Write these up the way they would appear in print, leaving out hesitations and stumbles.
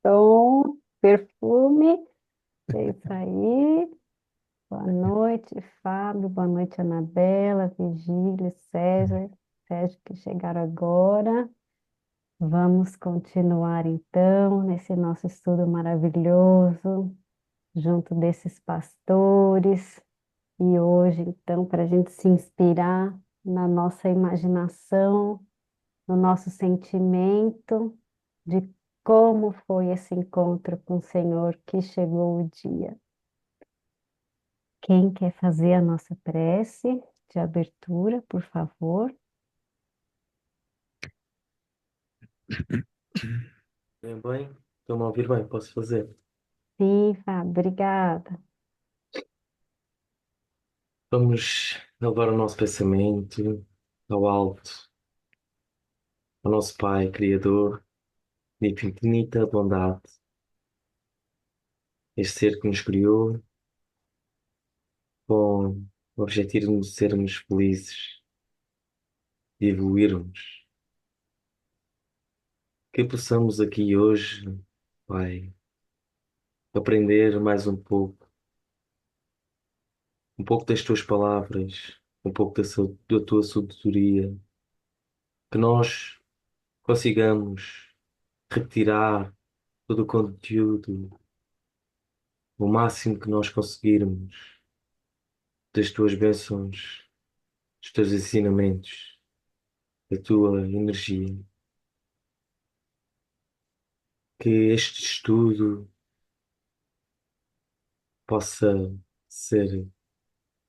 batom, perfume. É isso aí. Boa noite, Fábio. Boa noite, Anabela, Vigília, César. Sérgio que chegaram agora. Vamos continuar então nesse nosso estudo maravilhoso, junto desses pastores. E hoje, então, para a gente se inspirar na nossa imaginação, no nosso sentimento de como foi esse encontro com o Senhor que chegou o dia. Quem quer fazer a nossa prece de abertura, por favor? Bem, estão-me a ouvir bem, posso fazer. Sim, Fábio, obrigada. Vamos elevar o nosso pensamento ao alto, ao nosso Pai Criador, de infinita bondade, este ser que nos criou com o objetivo de sermos felizes, de evoluirmos. Que possamos aqui hoje, Pai, aprender mais um pouco das tuas palavras, um pouco da tua sabedoria, que nós consigamos retirar todo o conteúdo, o máximo que nós conseguirmos das tuas bênçãos, dos teus ensinamentos, da tua energia. Que este estudo possa ser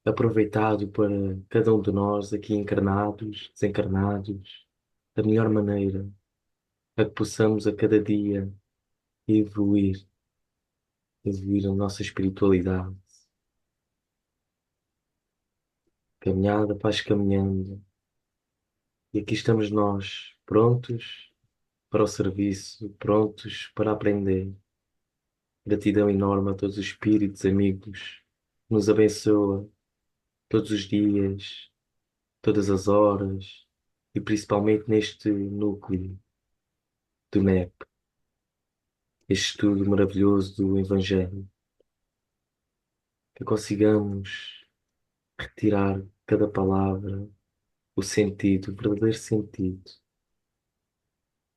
aproveitado para cada um de nós aqui encarnados, desencarnados, da melhor maneira, para que possamos a cada dia evoluir, evoluir a nossa espiritualidade. Caminhada, vais caminhando. E aqui estamos nós, prontos para o serviço, prontos para aprender. Gratidão enorme a todos os espíritos amigos que nos abençoa todos os dias, todas as horas e principalmente neste núcleo do NEP, este estudo maravilhoso do Evangelho, que consigamos retirar cada palavra, o sentido, o verdadeiro sentido,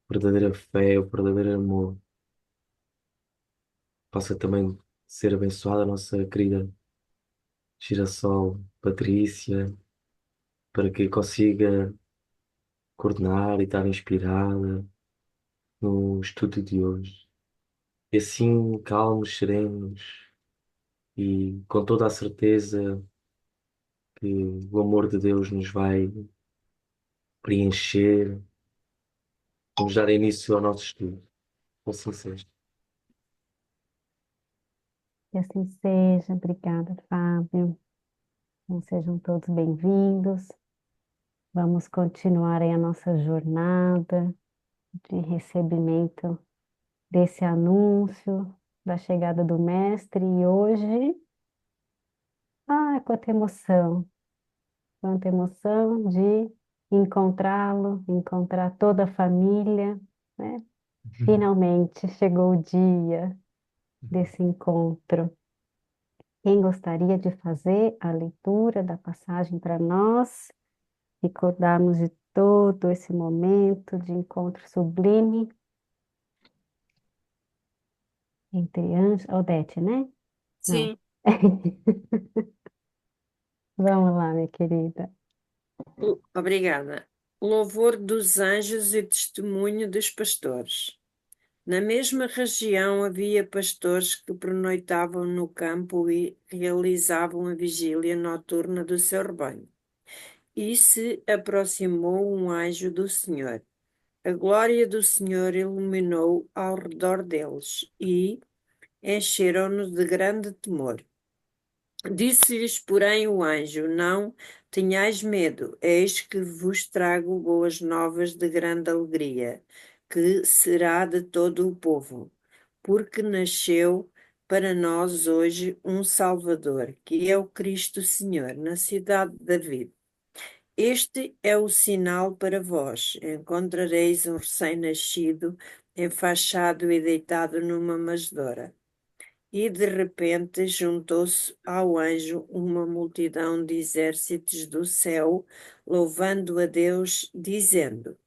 a verdadeira fé, o verdadeiro amor. Possa também ser abençoada a nossa querida Girassol Patrícia, para que consiga coordenar e estar inspirada no estudo de hoje. E assim, calmos, serenos e com toda a certeza que o amor de Deus nos vai preencher, vamos dar início ao nosso estudo. Assim seja. Que assim seja. Obrigada, Fábio. Então, sejam todos bem-vindos. Vamos continuar aí a nossa jornada de recebimento desse anúncio da chegada do Mestre. E hoje, quanta emoção de encontrá-lo, encontrar toda a família, né? Finalmente chegou o dia desse encontro. Quem gostaria de fazer a leitura da passagem para nós, recordarmos de todo esse momento de encontro sublime entre anjos, Odete, né? Não. Sim, Vamos lá, minha querida. obrigada. Louvor dos anjos e testemunho dos pastores. Na mesma região havia pastores que pernoitavam no campo e realizavam a vigília noturna do seu rebanho. E se aproximou um anjo do Senhor. A glória do Senhor iluminou ao redor deles e encheram-no de grande temor. Disse-lhes, porém, o anjo: Não tenhais medo, eis que vos trago boas novas de grande alegria, que será de todo o povo, porque nasceu para nós hoje um Salvador, que é o Cristo Senhor, na cidade de David. Este é o sinal para vós: encontrareis um recém-nascido enfaixado e deitado numa manjedoura. E de repente juntou-se ao anjo uma multidão de exércitos do céu, louvando a Deus, dizendo: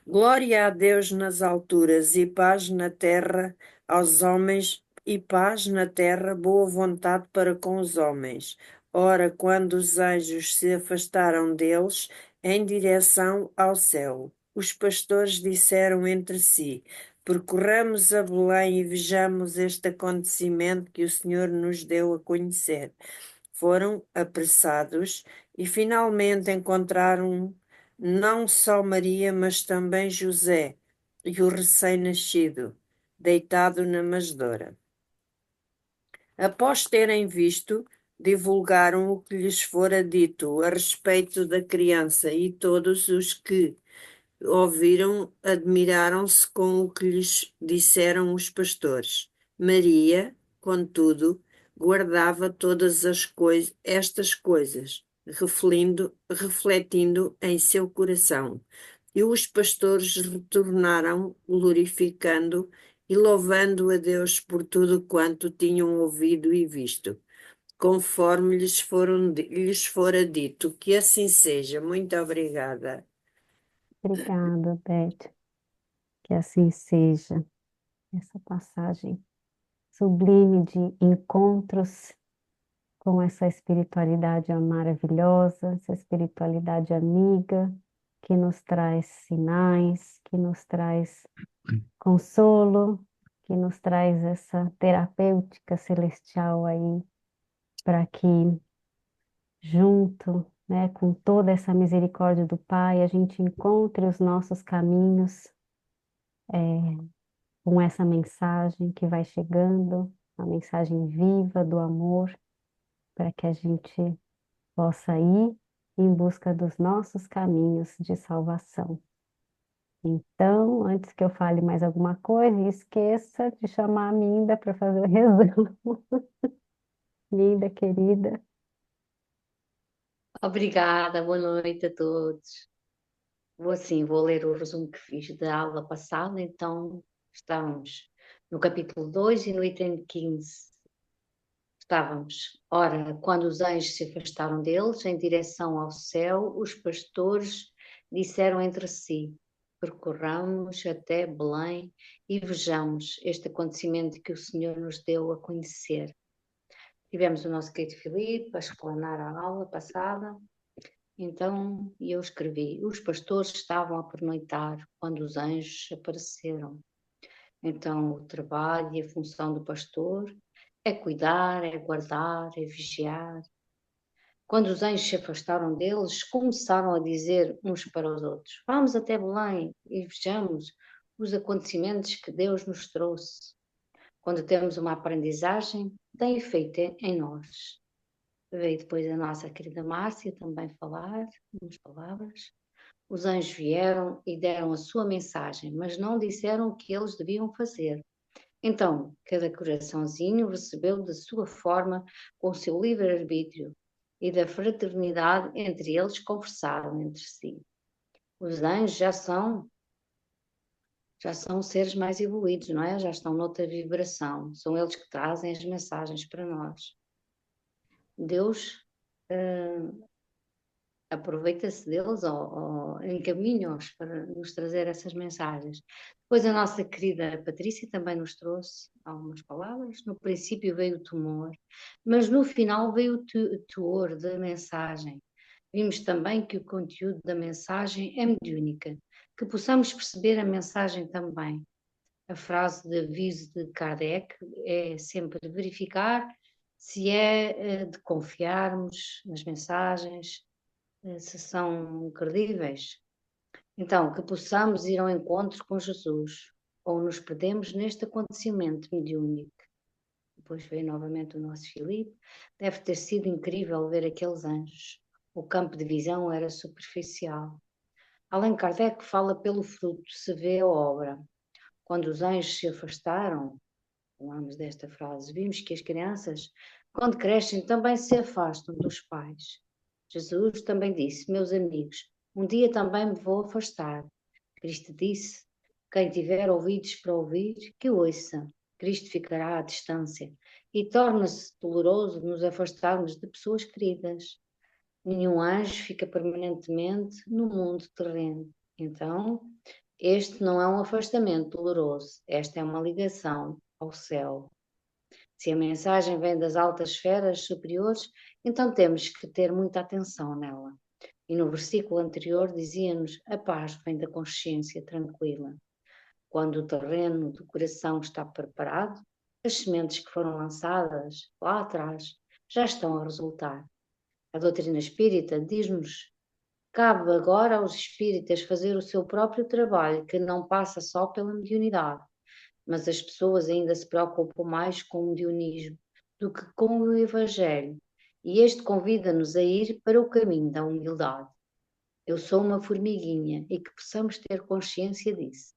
Glória a Deus nas alturas e paz na terra aos homens, e paz na terra, boa vontade para com os homens. Ora, quando os anjos se afastaram deles em direção ao céu, os pastores disseram entre si: Percorramos a Belém e vejamos este acontecimento que o Senhor nos deu a conhecer. Foram apressados e finalmente encontraram não só Maria, mas também José e o recém-nascido, deitado na manjedoura. Após terem visto, divulgaram o que lhes fora dito a respeito da criança, e todos os que ouviram admiraram-se com o que lhes disseram os pastores. Maria, contudo, guardava todas estas coisas, refletindo em seu coração. E os pastores retornaram, glorificando e louvando a Deus por tudo quanto tinham ouvido e visto, conforme lhes fora dito. Que assim seja. Muito obrigada. Obrigada, Beth. Que assim seja. Essa passagem sublime de encontros com essa espiritualidade maravilhosa, essa espiritualidade amiga, que nos traz sinais, que nos traz consolo, que nos traz essa terapêutica celestial aí, para que junto, né, com toda essa misericórdia do Pai, a gente encontre os nossos caminhos com essa mensagem que vai chegando, a mensagem viva do amor, para que a gente possa ir em busca dos nossos caminhos de salvação. Então, antes que eu fale mais alguma coisa, esqueça de chamar a Minda para fazer o resumo. Minda, querida. Obrigada, boa noite a todos. Vou ler o resumo que fiz da aula passada. Então, estávamos no capítulo 2 e no item 15. Ora, quando os anjos se afastaram deles, em direção ao céu, os pastores disseram entre si: Percorramos até Belém e vejamos este acontecimento que o Senhor nos deu a conhecer. Tivemos o nosso querido Filipe a explanar a aula passada. Então eu escrevi: os pastores estavam a pernoitar quando os anjos apareceram. Então o trabalho e a função do pastor é cuidar, é guardar, é vigiar. Quando os anjos se afastaram deles, começaram a dizer uns para os outros: Vamos até Belém e vejamos os acontecimentos que Deus nos trouxe. Quando temos uma aprendizagem, tem efeito em nós. Veio depois a nossa querida Márcia também falar umas palavras. Os anjos vieram e deram a sua mensagem, mas não disseram o que eles deviam fazer. Então, cada coraçãozinho recebeu da sua forma, com o seu livre-arbítrio, e da fraternidade entre eles conversaram entre si. Os anjos já são seres mais evoluídos, não é? Já estão noutra vibração. São eles que trazem as mensagens para nós. Deus aproveita-se deles ou encaminha-os para nos trazer essas mensagens. Depois a nossa querida Patrícia também nos trouxe algumas palavras. No princípio veio o temor, mas no final veio o teor da mensagem. Vimos também que o conteúdo da mensagem é mediúnica, que possamos perceber a mensagem também. A frase de aviso de Kardec é sempre verificar se é de confiarmos nas mensagens, se são credíveis. Então, que possamos ir ao encontro com Jesus, ou nos perdemos neste acontecimento mediúnico. Depois veio novamente o nosso Filipe. Deve ter sido incrível ver aqueles anjos. O campo de visão era superficial. Allan Kardec fala pelo fruto, se vê a obra. Quando os anjos se afastaram, falamos desta frase, vimos que as crianças, quando crescem, também se afastam dos pais. Jesus também disse: meus amigos, um dia também me vou afastar. Cristo disse: Quem tiver ouvidos para ouvir, que ouça. Cristo ficará à distância e torna-se doloroso nos afastarmos de pessoas queridas. Nenhum anjo fica permanentemente no mundo terreno. Então, este não é um afastamento doloroso, esta é uma ligação ao céu. Se a mensagem vem das altas esferas superiores, então temos que ter muita atenção nela. E no versículo anterior dizia-nos: a paz vem da consciência tranquila. Quando o terreno do coração está preparado, as sementes que foram lançadas lá atrás já estão a resultar. A doutrina espírita diz-nos: cabe agora aos espíritas fazer o seu próprio trabalho, que não passa só pela mediunidade. Mas as pessoas ainda se preocupam mais com o mediunismo do que com o Evangelho. E este convida-nos a ir para o caminho da humildade. Eu sou uma formiguinha e que possamos ter consciência disso.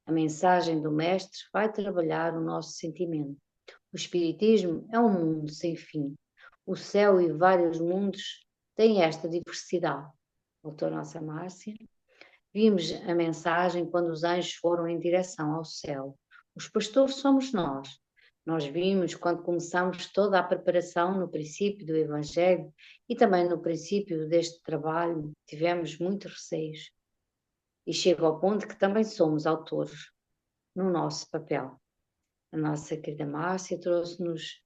A mensagem do Mestre vai trabalhar o nosso sentimento. O Espiritismo é um mundo sem fim. O céu e vários mundos têm esta diversidade. Voltou a nossa Márcia. Vimos a mensagem quando os anjos foram em direção ao céu. Os pastores somos nós. Nós vimos quando começamos toda a preparação no princípio do Evangelho e também no princípio deste trabalho, tivemos muitos receios. E chega ao ponto que também somos autores no nosso papel. A nossa querida Márcia trouxe-nos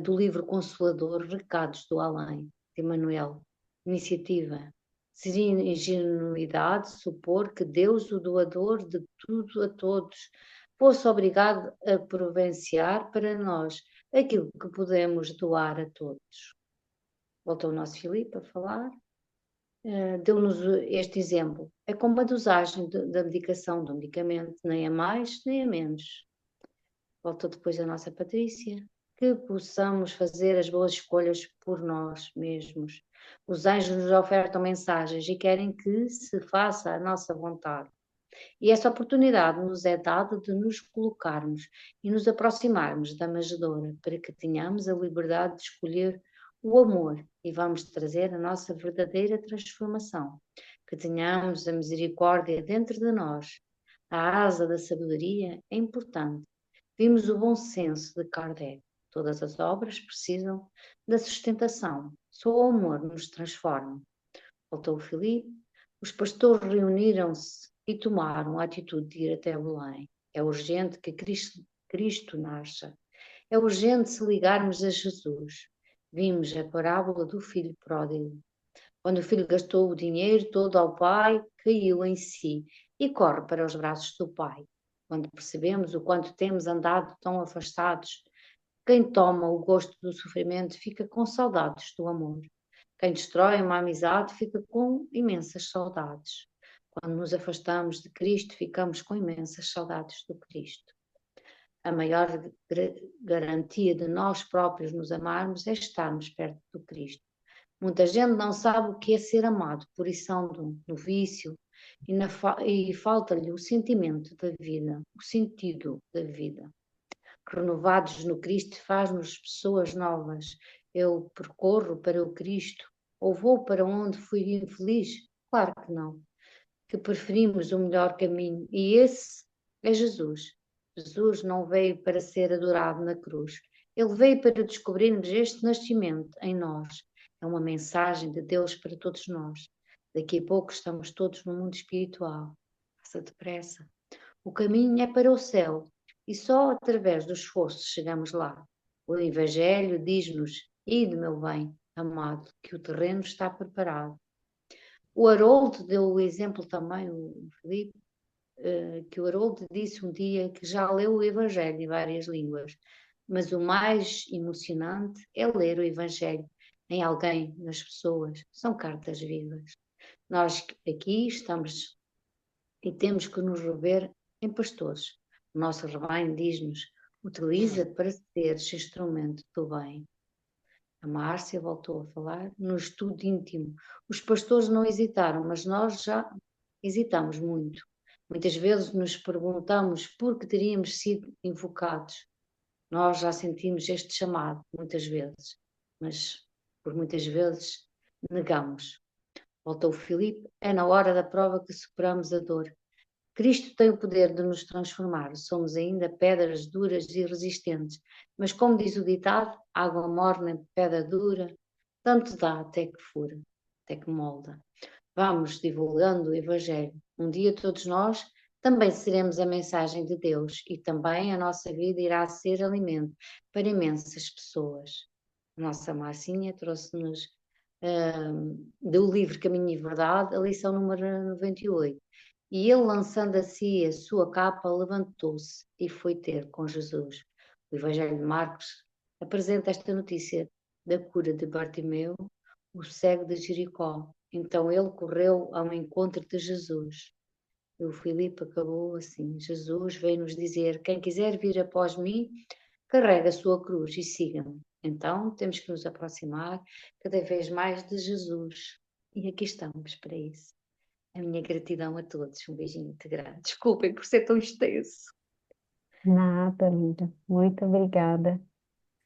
do livro Consolador Recados do Além, de Emmanuel. Iniciativa. Seria ingenuidade supor que Deus, o doador de tudo a todos, fosse obrigado a providenciar para nós aquilo que podemos doar a todos. Voltou o nosso Filipe a falar. Deu-nos este exemplo. É como a dosagem da medicação do medicamento, nem a mais, nem a menos. Voltou depois a nossa Patrícia. Que possamos fazer as boas escolhas por nós mesmos. Os anjos nos ofertam mensagens e querem que se faça a nossa vontade. E essa oportunidade nos é dada de nos colocarmos e nos aproximarmos da manjedoura para que tenhamos a liberdade de escolher o amor e vamos trazer a nossa verdadeira transformação. Que tenhamos a misericórdia dentro de nós. A asa da sabedoria é importante. Vimos o bom senso de Kardec. Todas as obras precisam da sustentação. Só o amor nos transforma. Voltou o Filipe. Os pastores reuniram-se e tomaram a atitude de ir até Belém. É urgente que Cristo nasça. É urgente se ligarmos a Jesus. Vimos a parábola do filho pródigo. Quando o filho gastou o dinheiro todo ao pai, caiu em si e corre para os braços do pai. Quando percebemos o quanto temos andado tão afastados, quem toma o gosto do sofrimento fica com saudades do amor. Quem destrói uma amizade fica com imensas saudades. Quando nos afastamos de Cristo, ficamos com imensas saudades do Cristo. A maior garantia de nós próprios nos amarmos é estarmos perto do Cristo. Muita gente não sabe o que é ser amado, por isso andam no vício e falta-lhe o sentimento da vida, o sentido da vida. Renovados no Cristo faz-nos pessoas novas. Eu percorro para o Cristo ou vou para onde fui infeliz? Claro que não. Que preferimos o melhor caminho e esse é Jesus. Jesus não veio para ser adorado na cruz. Ele veio para descobrirmos este nascimento em nós. É uma mensagem de Deus para todos nós. Daqui a pouco estamos todos no mundo espiritual. Passa depressa. O caminho é para o céu e só através do esforço chegamos lá. O Evangelho diz-nos: ide, meu bem, amado, que o terreno está preparado. O Haroldo deu o exemplo também, o Filipe, que o Haroldo disse um dia que já leu o Evangelho em várias línguas, mas o mais emocionante é ler o Evangelho em alguém, nas pessoas. São cartas vivas. Nós aqui estamos e temos que nos rever em pastores. O nosso rebanho diz-nos: utiliza para seres instrumento do bem. A Márcia voltou a falar no estudo íntimo. Os pastores não hesitaram, mas nós já hesitamos muito. Muitas vezes nos perguntamos por que teríamos sido invocados. Nós já sentimos este chamado, muitas vezes, mas por muitas vezes negamos. Voltou o Filipe, é na hora da prova que superamos a dor. Cristo tem o poder de nos transformar. Somos ainda pedras duras e resistentes, mas como diz o ditado, água morna em pedra dura, tanto dá até que fura, até que molda. Vamos divulgando o Evangelho. Um dia todos nós também seremos a mensagem de Deus e também a nossa vida irá ser alimento para imensas pessoas. A nossa Marcinha trouxe-nos do livro Caminho e Verdade, a lição número 98. E ele, lançando a si a sua capa, levantou-se e foi ter com Jesus. O Evangelho de Marcos apresenta esta notícia da cura de Bartimeu, o cego de Jericó. Então ele correu ao encontro de Jesus. E o Filipe acabou assim: Jesus veio nos dizer: quem quiser vir após mim, carrega a sua cruz e siga-me. Então temos que nos aproximar cada vez mais de Jesus. E aqui estamos para isso. A minha gratidão a todos. Um beijinho muito grande. Desculpem por ser tão extenso. Nada, linda. Muito obrigada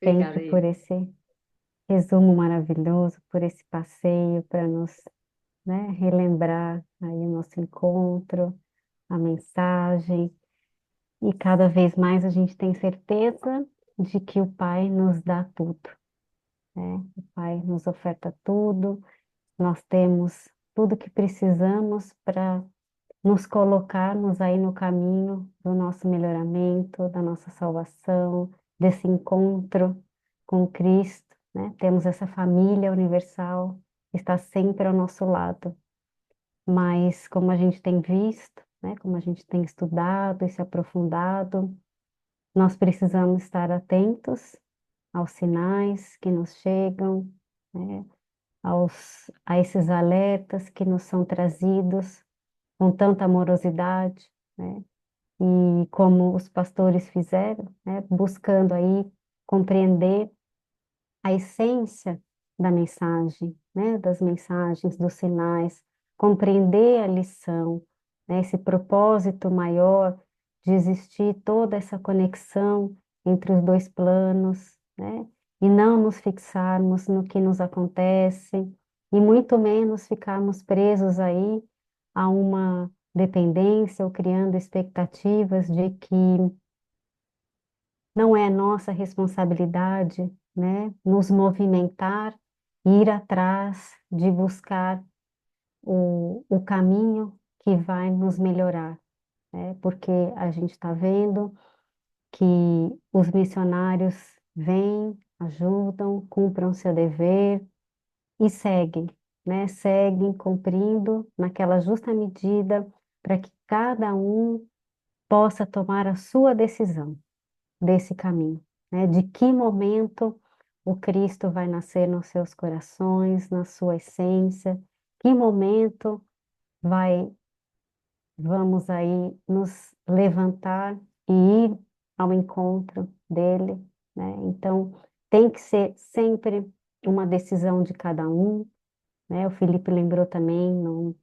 Obrigada, sempre por esse resumo maravilhoso, por esse passeio para nos, né, relembrar aí o nosso encontro, a mensagem. E cada vez mais a gente tem certeza de que o Pai nos dá tudo, né? O Pai nos oferta tudo, nós temos tudo que precisamos para nos colocarmos aí no caminho do nosso melhoramento, da nossa salvação, desse encontro com Cristo, né? Temos essa família universal que está sempre ao nosso lado. Mas como a gente tem visto, né? Como a gente tem estudado e se aprofundado, nós precisamos estar atentos aos sinais que nos chegam, né? A esses alertas que nos são trazidos com tanta amorosidade, né? E como os pastores fizeram, né? Buscando aí compreender a essência da mensagem, né? Das mensagens, dos sinais, compreender a lição, né? Esse propósito maior de existir toda essa conexão entre os dois planos, né? E não nos fixarmos no que nos acontece, e muito menos ficarmos presos aí a uma dependência ou criando expectativas de que não é nossa responsabilidade, né, nos movimentar, ir atrás de buscar o caminho que vai nos melhorar, né, porque a gente está vendo que os missionários vêm, ajudam, cumprem seu dever e seguem, né, seguem cumprindo naquela justa medida para que cada um possa tomar a sua decisão desse caminho, né? De que momento o Cristo vai nascer nos seus corações, na sua essência, que momento vai, vamos aí nos levantar e ir ao encontro dele, né? Então, tem que ser sempre uma decisão de cada um, né? O Felipe lembrou também no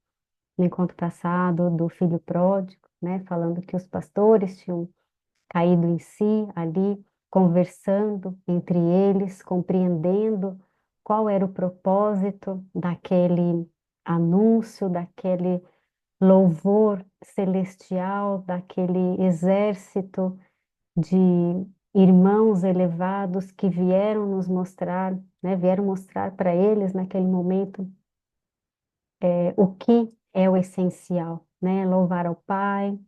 encontro passado do filho pródigo, né? Falando que os pastores tinham caído em si ali, conversando entre eles, compreendendo qual era o propósito daquele anúncio, daquele louvor celestial, daquele exército de irmãos elevados que vieram nos mostrar, né, vieram mostrar para eles naquele momento o que é o essencial, né, louvar ao Pai,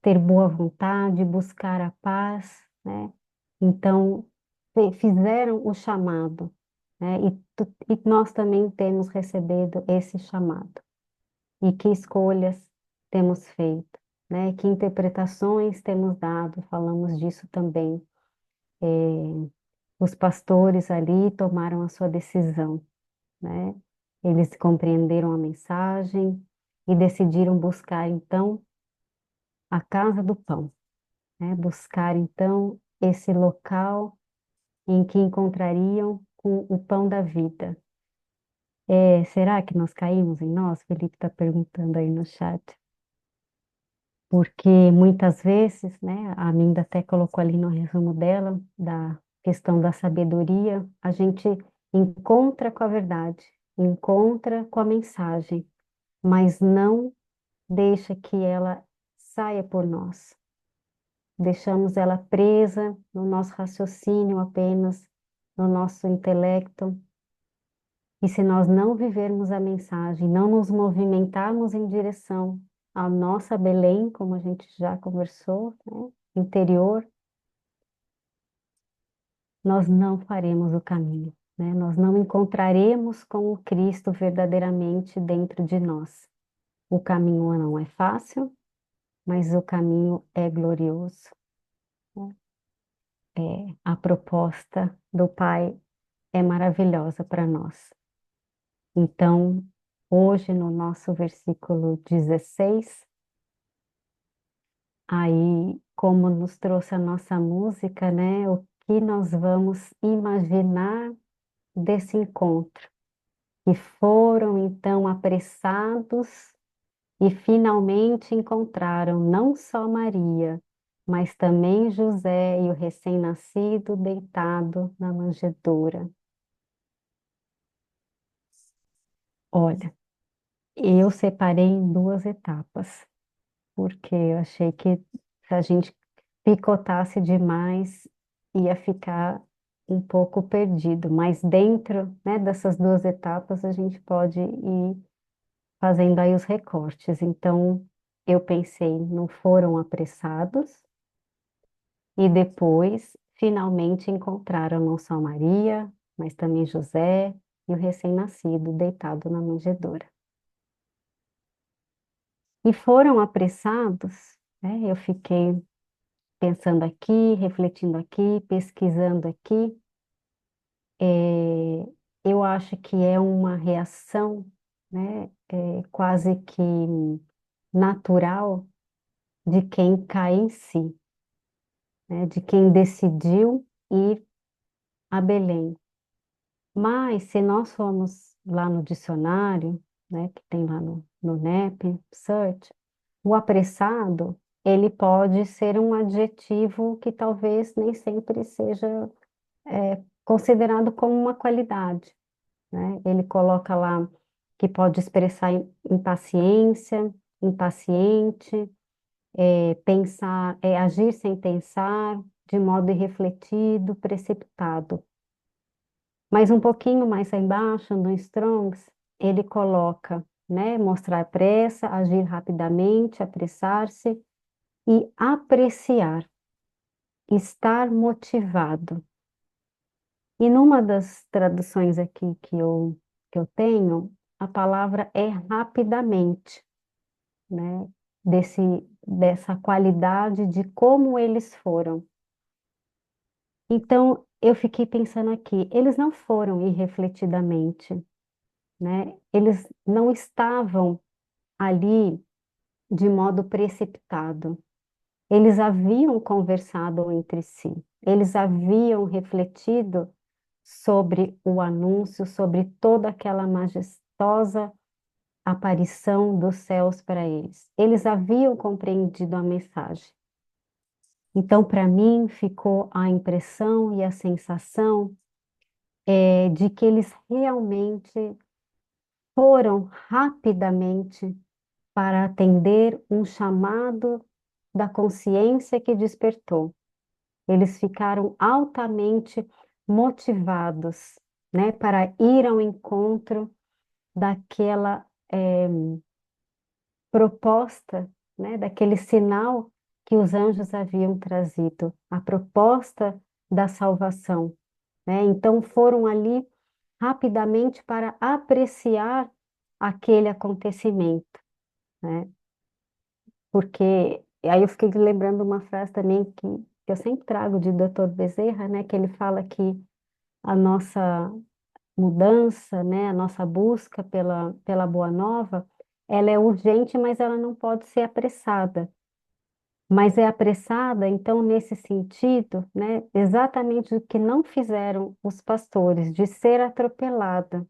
ter boa vontade, buscar a paz, né? Então, fizeram o chamado, né? E nós também temos recebido esse chamado. E que escolhas temos feito, né? Que interpretações temos dado, falamos disso também. Os pastores ali tomaram a sua decisão, né? Eles compreenderam a mensagem e decidiram buscar, então, a casa do pão, né? Buscar então esse local em que encontrariam o pão da vida. Será que nós caímos em nós? Felipe está perguntando aí no chat. Porque muitas vezes, né, a Minda até colocou ali no resumo dela, da questão da sabedoria, a gente encontra com a verdade, encontra com a mensagem, mas não deixa que ela saia por nós. Deixamos ela presa no nosso raciocínio apenas, no nosso intelecto. E se nós não vivermos a mensagem, não nos movimentarmos em direção à nossa Belém, como a gente já conversou, né, interior, nós não faremos o caminho, né? Nós não encontraremos com o Cristo verdadeiramente dentro de nós. O caminho não é fácil, mas o caminho é glorioso, né? A proposta do Pai é maravilhosa para nós. Então, hoje no nosso versículo 16, aí, como nos trouxe a nossa música, né? O que nós vamos imaginar desse encontro? E foram então apressados e finalmente encontraram não só Maria, mas também José e o recém-nascido deitado na manjedoura. Olha, eu separei em duas etapas, porque eu achei que se a gente picotasse demais, ia ficar um pouco perdido, mas dentro, né, dessas duas etapas a gente pode ir fazendo aí os recortes. Então, eu pensei, não foram apressados e depois finalmente encontraram não só Maria, mas também José e o recém-nascido deitado na manjedoura. E foram apressados, né? Eu fiquei pensando aqui, refletindo aqui, pesquisando aqui. Eu acho que é uma reação, né, quase que natural de quem cai em si, né, de quem decidiu ir a Belém. Mas se nós formos lá no dicionário, né, que tem lá no NEP, Search, o apressado, ele pode ser um adjetivo que talvez nem sempre seja considerado como uma qualidade, né? Ele coloca lá que pode expressar impaciência, impaciente, pensar, agir sem pensar, de modo irrefletido, precipitado. Mas um pouquinho mais embaixo, no Strongs, ele coloca, né, mostrar pressa, agir rapidamente, apressar-se e apreciar, estar motivado. E numa das traduções aqui que eu tenho, a palavra é rapidamente, né, dessa qualidade de como eles foram. Então, eu fiquei pensando aqui, eles não foram irrefletidamente, né? Eles não estavam ali de modo precipitado. Eles haviam conversado entre si, eles haviam refletido sobre o anúncio, sobre toda aquela majestosa aparição dos céus para eles. Eles haviam compreendido a mensagem. Então, para mim, ficou a impressão e a sensação de que eles realmente foram rapidamente para atender um chamado da consciência que despertou. Eles ficaram altamente motivados, né, para ir ao encontro daquela proposta, né, daquele sinal que os anjos haviam trazido, a proposta da salvação, né? Então foram ali rapidamente para apreciar aquele acontecimento, né? Porque aí eu fiquei lembrando uma frase também que eu sempre trago de Dr. Bezerra, né, que ele fala que a nossa mudança, né, a nossa busca pela boa nova, ela é urgente, mas ela não pode ser apressada. Mas é apressada, então, nesse sentido, né, exatamente o que não fizeram os pastores, de ser atropelada,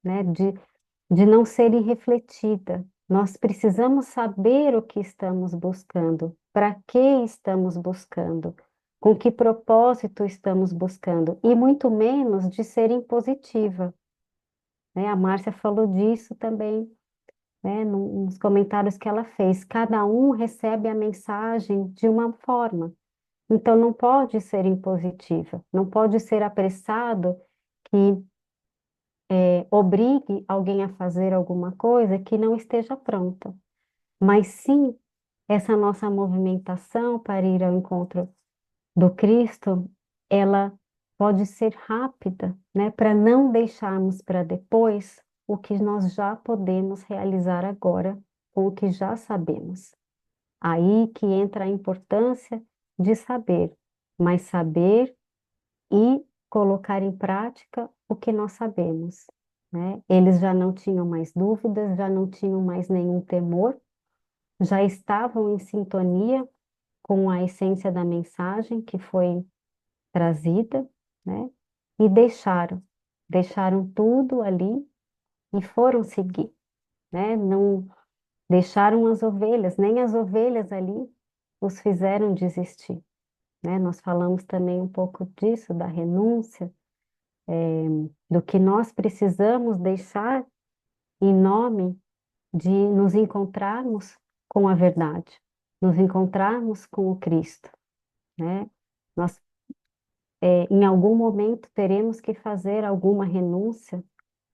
né, de não ser irrefletida. Nós precisamos saber o que estamos buscando, para que estamos buscando, com que propósito estamos buscando, e muito menos de ser impositiva, né? A Márcia falou disso também né, nos comentários que ela fez. Cada um recebe a mensagem de uma forma. Então, não pode ser impositiva, não pode ser apressado que obrigue alguém a fazer alguma coisa que não esteja pronta. Mas sim, essa nossa movimentação para ir ao encontro do Cristo, ela pode ser rápida, né, para não deixarmos para depois o que nós já podemos realizar agora, com o que já sabemos. Aí que entra a importância de saber, mas saber e colocar em prática o que nós sabemos, né? Eles já não tinham mais dúvidas, já não tinham mais nenhum temor, já estavam em sintonia com a essência da mensagem que foi trazida, né? E deixaram tudo ali e foram seguir, né? Não deixaram as ovelhas, nem as ovelhas ali os fizeram desistir, né? Nós falamos também um pouco disso, da renúncia, do que nós precisamos deixar em nome de nos encontrarmos com a verdade, nos encontrarmos com o Cristo, né? Nós, em algum momento, teremos que fazer alguma renúncia,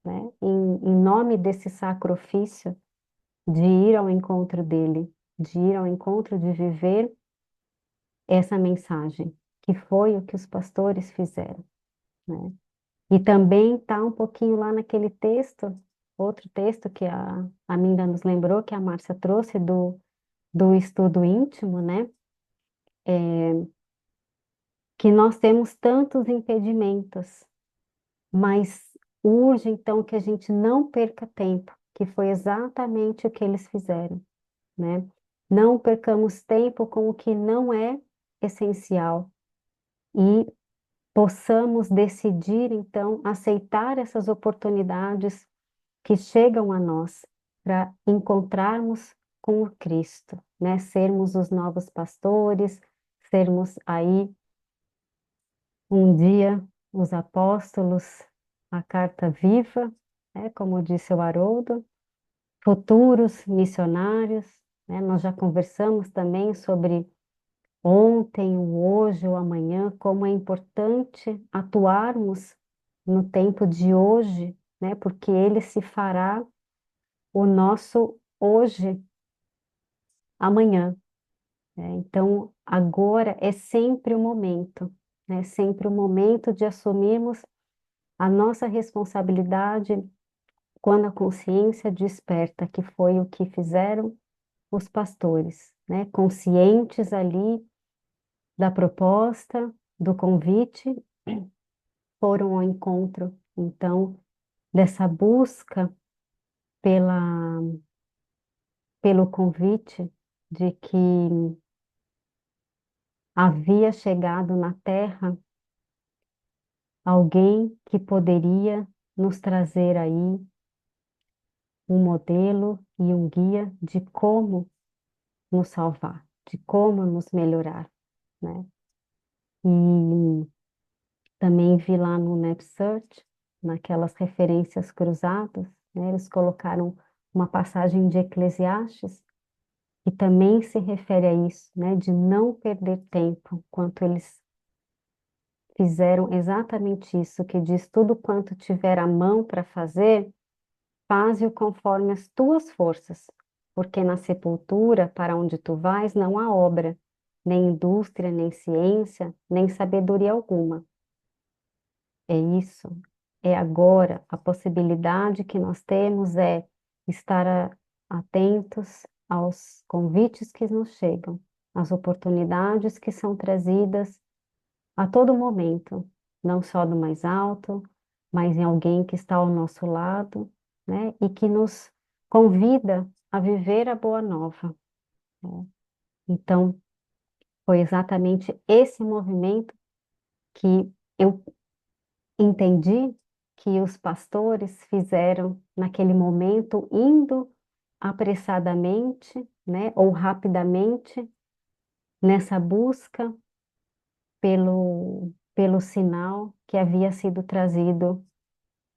né? Em nome desse sacrifício de ir ao encontro dele, de ir ao encontro de viver essa mensagem, que foi o que os pastores fizeram, né? E também está um pouquinho lá naquele texto, outro texto que a Minda nos lembrou, que a Márcia trouxe do estudo íntimo, né? Que nós temos tantos impedimentos, mas urge então que a gente não perca tempo, que foi exatamente o que eles fizeram, né? Não percamos tempo com o que não é essencial e possamos decidir então aceitar essas oportunidades que chegam a nós para encontrarmos com o Cristo, né? Sermos os novos pastores, sermos aí um dia os apóstolos, a carta viva, né? Como disse o Haroldo, futuros missionários, né? Nós já conversamos também sobre ontem, o hoje, o amanhã, como é importante atuarmos no tempo de hoje, né? Porque ele se fará o nosso hoje, amanhã, né? Então, agora é sempre o momento, né? Sempre o momento de assumirmos a nossa responsabilidade quando a consciência desperta, que foi o que fizeram os pastores, né? Conscientes ali da proposta, do convite, foram ao encontro, então, dessa busca pela, pelo convite de que havia chegado na Terra alguém que poderia nos trazer aí um modelo e um guia de como nos salvar, de como nos melhorar, né? E também vi lá no NetSearch, naquelas referências cruzadas, né, eles colocaram uma passagem de Eclesiastes que também se refere a isso, né, de não perder tempo, quanto eles fizeram exatamente isso, que diz tudo quanto tiver a mão para fazer, faze-o conforme as tuas forças, porque na sepultura, para onde tu vais, não há obra, nem indústria, nem ciência, nem sabedoria alguma. É isso, é agora. A possibilidade que nós temos é estar atentos aos convites que nos chegam, às oportunidades que são trazidas a todo momento, não só do mais alto, mas em alguém que está ao nosso lado, né? E que nos convida a viver a boa nova, né? Então, foi exatamente esse movimento que eu entendi que os pastores fizeram naquele momento, indo apressadamente, né? Ou rapidamente nessa busca pelo sinal que havia sido trazido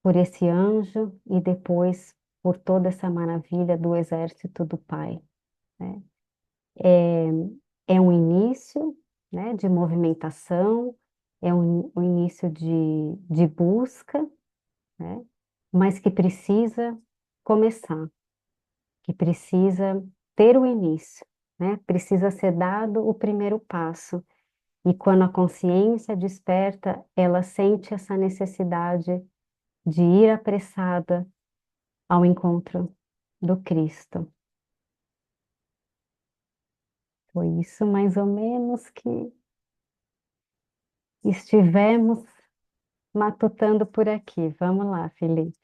por esse anjo e depois por toda essa maravilha do exército do Pai, né? É, é um início, né, de movimentação, é um início de busca, né, mas que precisa começar, que precisa ter o início, né, precisa ser dado o primeiro passo. E quando a consciência desperta, ela sente essa necessidade de ir apressada ao encontro do Cristo. Foi isso mais ou menos que estivemos matutando por aqui. Vamos lá, Felipe.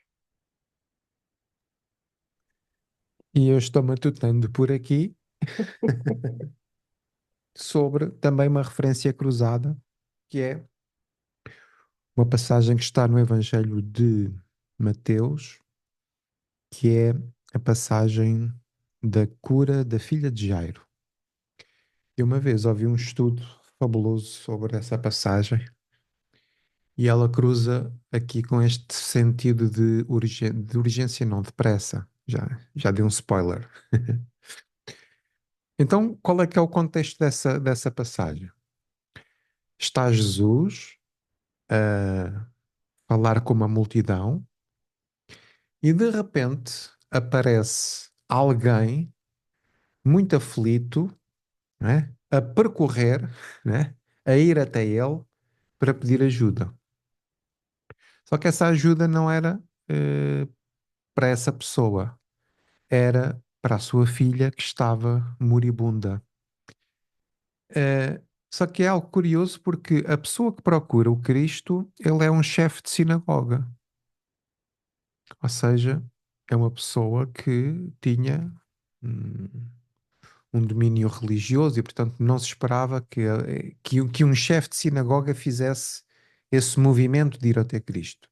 E eu estou matutando por aqui sobre também uma referência cruzada, que é uma passagem que está no Evangelho de Mateus, que é a passagem da cura da filha de Jairo. Eu uma vez ouvi um estudo fabuloso sobre essa passagem e ela cruza aqui com este sentido de urgência, não, de pressa. Já dei um spoiler. Então, qual é que é o contexto dessa passagem? Está Jesus a falar com uma multidão e de repente aparece alguém muito aflito, né, a percorrer, né, a ir até ele para pedir ajuda. Só que essa ajuda não era para essa pessoa, era para a sua filha que estava moribunda. Eh, Só que é algo curioso porque a pessoa que procura o Cristo, ele é um chefe de sinagoga. Ou seja, é uma pessoa que tinha hum, um domínio religioso e, portanto, não se esperava que um chefe de sinagoga fizesse esse movimento de ir até Cristo.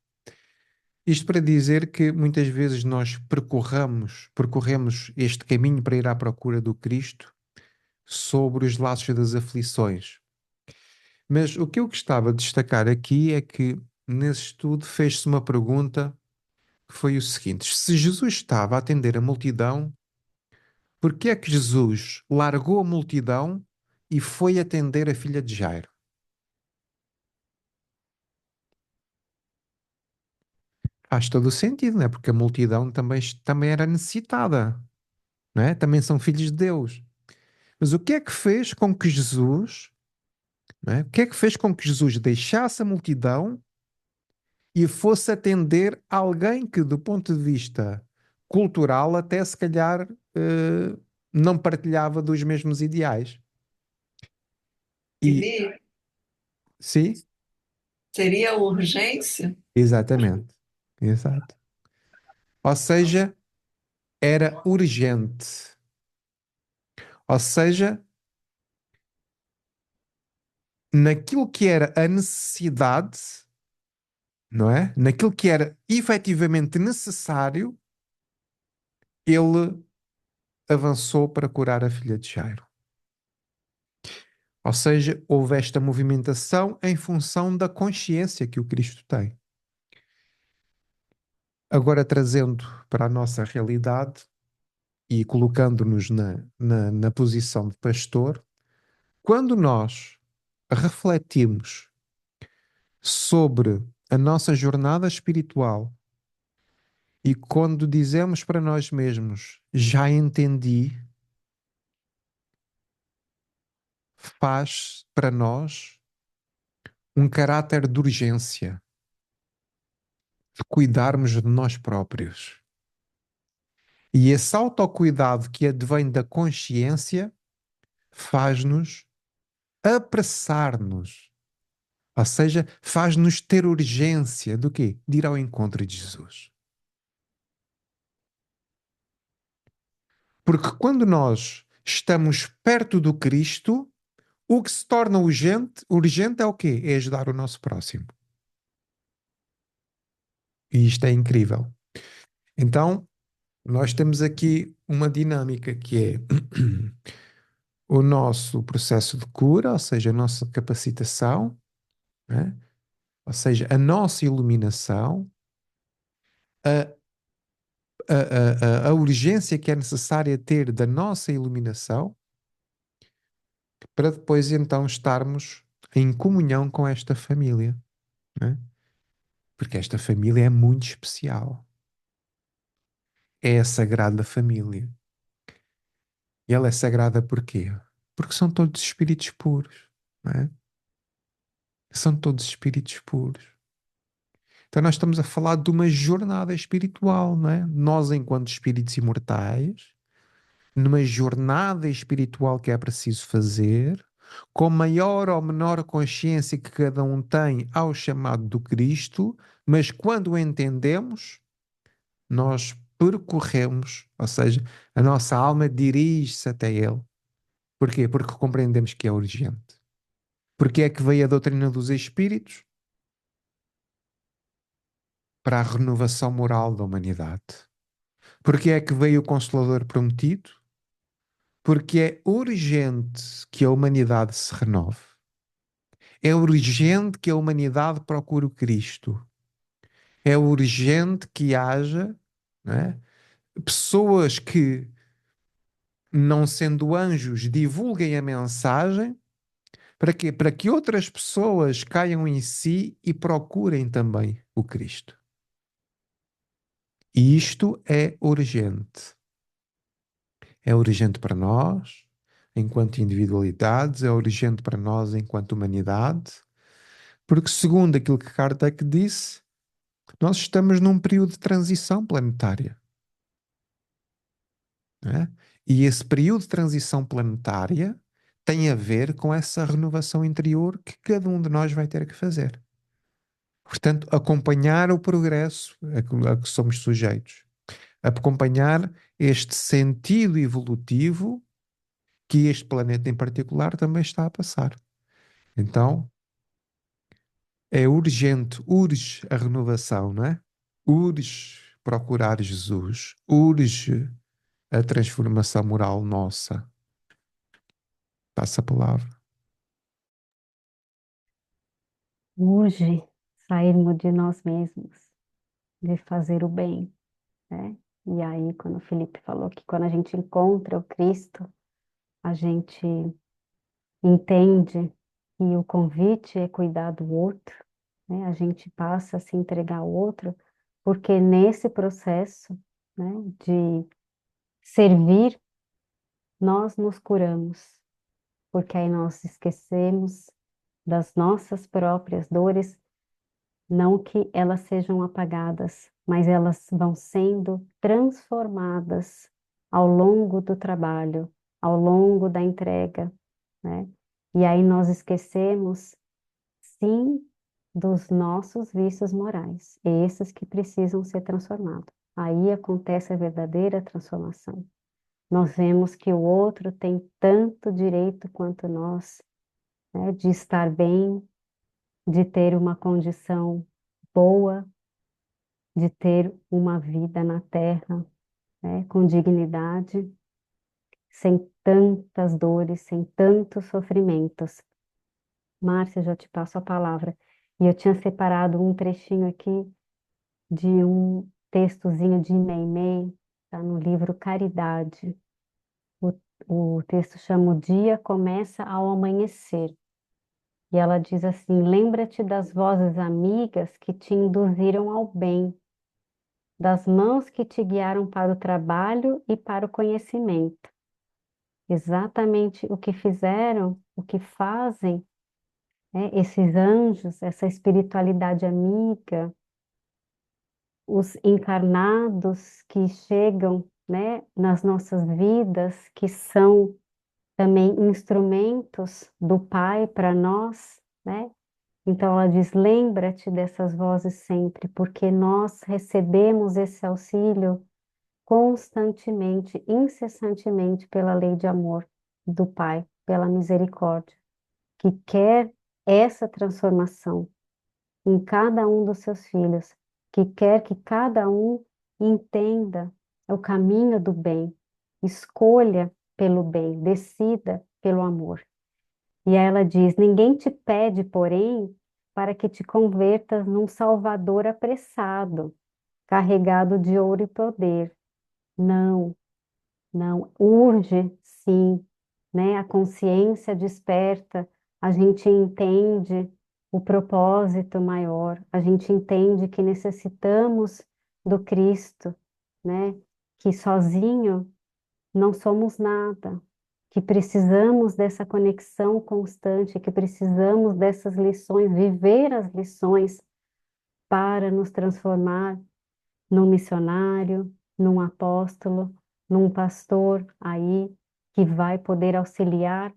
Isto para dizer que muitas vezes nós percorremos este caminho para ir à procura do Cristo sobre os laços das aflições. Mas o que eu gostava de destacar aqui é que nesse estudo fez-se uma pergunta que foi o seguinte: se Jesus estava a atender a multidão, por que é que Jesus largou a multidão e foi atender a filha de Jairo? Faz todo o sentido, não é? Porque a multidão também era necessitada, não é? Também são filhos de Deus. Mas o que é que fez com que Jesus, não é? O que é que fez com que Jesus deixasse a multidão e fosse atender alguém que, do ponto de vista cultural, até se calhar não partilhava dos mesmos ideais? E Seria, sim, seria urgência? exatamente. Exato. Ou seja, era urgente. Ou seja, naquilo que era a necessidade, não é? Naquilo que era efetivamente necessário, ele avançou para curar a filha de Jairo. Ou seja, houve esta movimentação em função da consciência que o Cristo tem. Agora, trazendo para a nossa realidade e colocando-nos na posição de pastor, quando nós refletimos sobre a nossa jornada espiritual e quando dizemos para nós mesmos, já entendi, faz para nós um caráter de urgência, de cuidarmos de nós próprios. E esse autocuidado que advém da consciência faz-nos apressar-nos. Ou seja, faz-nos ter urgência do quê? De ir ao encontro de Jesus. Porque quando nós estamos perto do Cristo, o que se torna urgente é o quê? É ajudar o nosso próximo. E isto é incrível. Então, nós temos aqui uma dinâmica que é o nosso processo de cura, ou seja, a nossa capacitação, né? Ou seja, a nossa iluminação, a a urgência que é necessária ter da nossa iluminação para depois então estarmos em comunhão com esta família, né? Porque esta família é muito especial. É a Sagrada Família. E ela é sagrada porquê? Porque são todos espíritos puros, não é? São todos espíritos puros. Então nós estamos a falar de uma jornada espiritual, não é? Nós, enquanto espíritos imortais, numa jornada espiritual que é preciso fazer, com maior ou menor consciência que cada um tem ao chamado do Cristo, mas quando o entendemos, nós percorremos, ou seja, a nossa alma dirige-se até Ele. Porquê? Porque compreendemos que é urgente. Porque é que veio a doutrina dos Espíritos? Para a renovação moral da humanidade. Porque é que veio o Consolador prometido? Porque é urgente que a humanidade se renove. É urgente que a humanidade procure o Cristo. É urgente que haja, não é, pessoas que, não sendo anjos, divulguem a mensagem. Para quê? Para que outras pessoas caiam em si e procurem também o Cristo. E isto é urgente. É urgente para nós, enquanto individualidades, é urgente para nós, enquanto humanidade, porque, segundo aquilo que Kardec disse, nós estamos num período de transição planetária. Não é? E esse período de transição planetária tem a ver com essa renovação interior que cada um de nós vai ter que fazer. Portanto, acompanhar o progresso a que somos sujeitos. Acompanhar este sentido evolutivo que este planeta em particular também está a passar. Então, é urgente, urge a renovação, não é? Urge procurar Jesus, urge a transformação moral nossa. Passa a palavra. Urge sairmos de nós mesmos, de fazer o bem, né? E aí, quando o Felipe falou que quando a gente encontra o Cristo, a gente entende que o convite é cuidar do outro, né? A gente passa a se entregar ao outro, porque nesse processo, né, de servir, nós nos curamos, porque aí nós esquecemos das nossas próprias dores, não que elas sejam apagadas, mas elas vão sendo transformadas ao longo do trabalho, ao longo da entrega, né? E aí nós esquecemos, sim, dos nossos vícios morais, esses que precisam ser transformados. Aí acontece a verdadeira transformação. Nós vemos que o outro tem tanto direito quanto nós, né, de estar bem, de ter uma condição boa, de ter uma vida na terra, né, com dignidade, sem tantas dores, sem tantos sofrimentos. Márcia, já te passo a palavra. E eu tinha separado um trechinho aqui de um textozinho de Meimei, está no livro Caridade. O, o texto chama O Dia Começa ao Amanhecer. E ela diz assim: lembra-te das vozes amigas que te induziram ao bem, das mãos que te guiaram para o trabalho e para o conhecimento. Exatamente o que fizeram, o que fazem, né, esses anjos, essa espiritualidade amiga, os encarnados que chegam, né, nas nossas vidas, que são também instrumentos do Pai para nós, né? Então ela diz: lembra-te dessas vozes sempre, porque nós recebemos esse auxílio constantemente, incessantemente, pela lei de amor do Pai, pela misericórdia, que quer essa transformação em cada um dos seus filhos, que quer que cada um entenda o caminho do bem, escolha pelo bem, decida pelo amor. E aí ela diz: ninguém te pede, porém, para que te convertas num salvador apressado, carregado de ouro e poder, Não, não, urge sim, né? A consciência desperta, a gente entende o propósito maior, a gente entende que necessitamos do Cristo, né? Que sozinho não somos nada, que precisamos dessa conexão constante, que precisamos dessas lições, viver as lições para nos transformar num missionário, num apóstolo, num pastor aí que vai poder auxiliar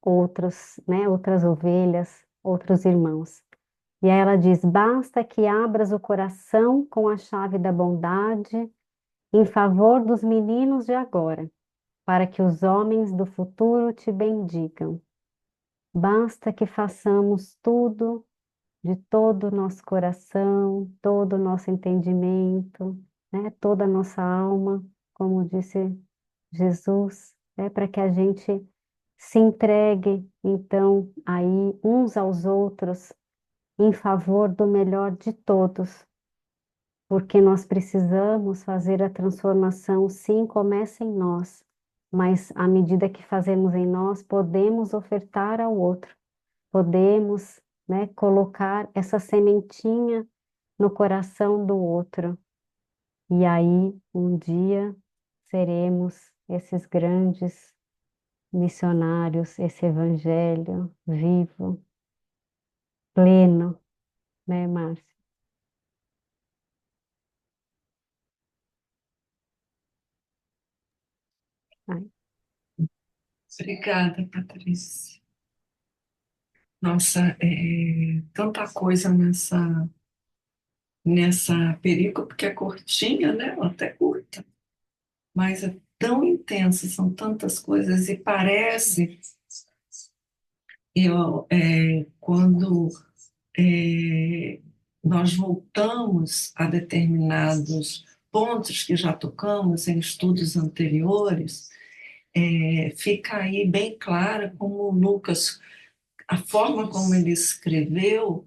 outros, né, outras ovelhas, outros irmãos. E aí ela diz: basta que abras o coração com a chave da bondade em favor dos meninos de agora, para que os homens do futuro te bendigam. Basta que façamos tudo de todo o nosso coração, todo o nosso entendimento, né? Toda a nossa alma, como disse Jesus, para que a gente se entregue, então, aí uns aos outros, em favor do melhor de todos, porque nós precisamos fazer a transformação, sim, começa em nós, mas à medida que fazemos em nós, podemos ofertar ao outro, podemos, né, colocar essa sementinha no coração do outro. E aí, um dia, seremos esses grandes missionários, esse evangelho vivo, pleno, né, Márcia? Ai, Obrigada, Patrícia. Nossa, tanta coisa nessa perícope, que é curtinha, né? Até curta, mas é tão intensa, são tantas coisas, e parece, quando é, nós voltamos a determinados pontos que já tocamos em estudos anteriores, fica aí bem clara como Lucas, a forma como ele escreveu,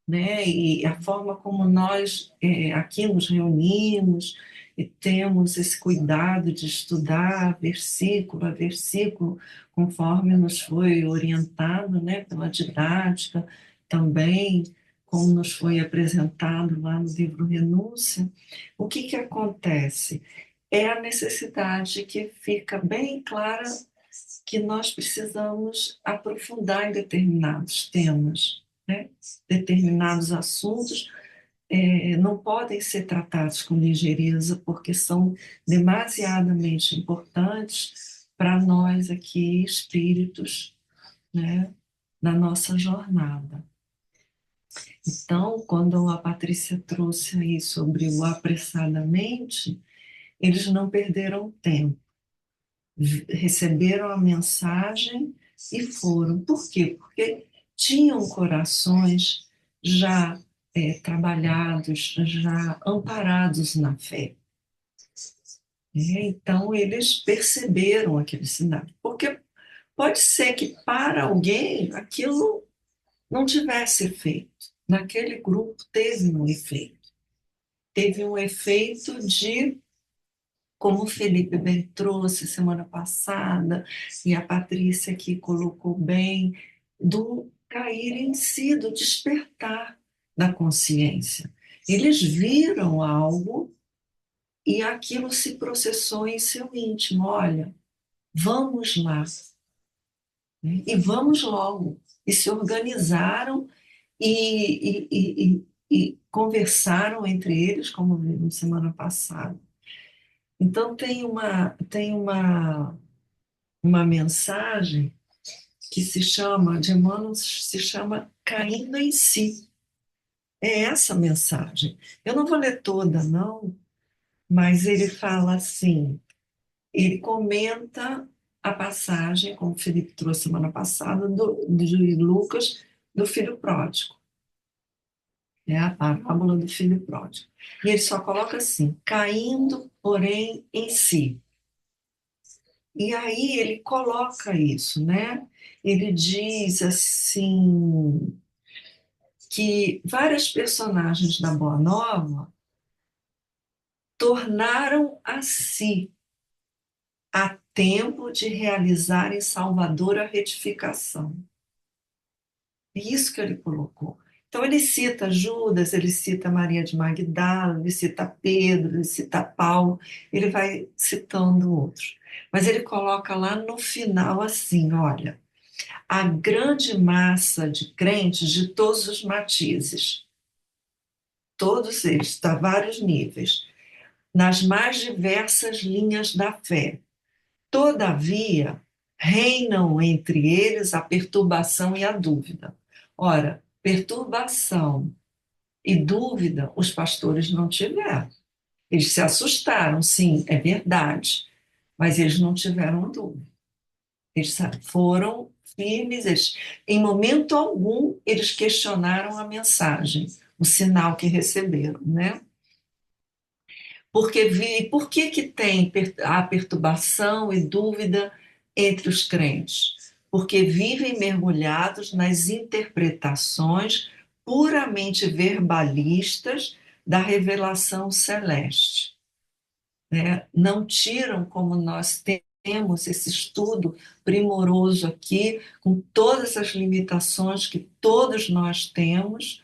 né, e a forma como nós aqui nos reunimos e temos esse cuidado de estudar versículo a versículo, conforme nos foi orientado, né, pela didática, também como nos foi apresentado lá no livro Renúncia. O que que acontece? É a necessidade que fica bem clara que nós precisamos aprofundar em determinados temas, né? Determinados assuntos não podem ser tratados com ligeireza, porque são demasiadamente importantes para nós aqui, espíritos, né? Na nossa jornada. Então, quando a Patrícia trouxe aí sobre o apressadamente, eles não perderam tempo, receberam a mensagem e foram. Por quê? Porque tinham corações já trabalhados, já amparados na fé. Então, eles perceberam aquele sinal. Porque pode ser que para alguém aquilo não tivesse efeito. Naquele grupo teve um efeito. Teve um efeito de, como o Felipe bem trouxe semana passada, e a Patrícia aqui colocou bem, do cair em si, do despertar da consciência. Eles viram algo e aquilo se processou em seu íntimo. Olha, vamos lá, né? E vamos logo. E se organizaram e conversaram entre eles, como vimos semana passada. Então, tem uma mensagem que se chama, de Emmanuel, se chama Caindo em Si. É essa mensagem. Eu não vou ler toda, não, mas ele fala assim, ele comenta a passagem, como o Felipe trouxe semana passada, de Lucas, do filho pródigo. É a parábola do filho pródigo. E ele só coloca assim, caindo, porém, em si. E aí ele coloca isso, né? Ele diz assim que várias personagens da Boa Nova tornaram a si a tempo de realizar em Salvador a retificação. É isso que ele colocou. Então, ele cita Judas, ele cita Maria de Magdala, ele cita Pedro, ele cita Paulo, ele vai citando outros. Mas ele coloca lá no final assim: olha, a grande massa de crentes de todos os matizes, todos eles, a vários níveis, nas mais diversas linhas da fé. Todavia, reinam entre eles a perturbação e a dúvida. Ora, perturbação e dúvida os pastores não tiveram. Eles se assustaram, sim, é verdade, mas eles não tiveram dúvida. Eles foram firmes, em momento algum eles questionaram a mensagem, o sinal que receberam, né? Por que tem a perturbação e dúvida entre os crentes? Porque vivem mergulhados nas interpretações puramente verbalistas da revelação celeste, né? Não tiram como nós temos esse estudo primoroso aqui, com todas as limitações que todos nós temos,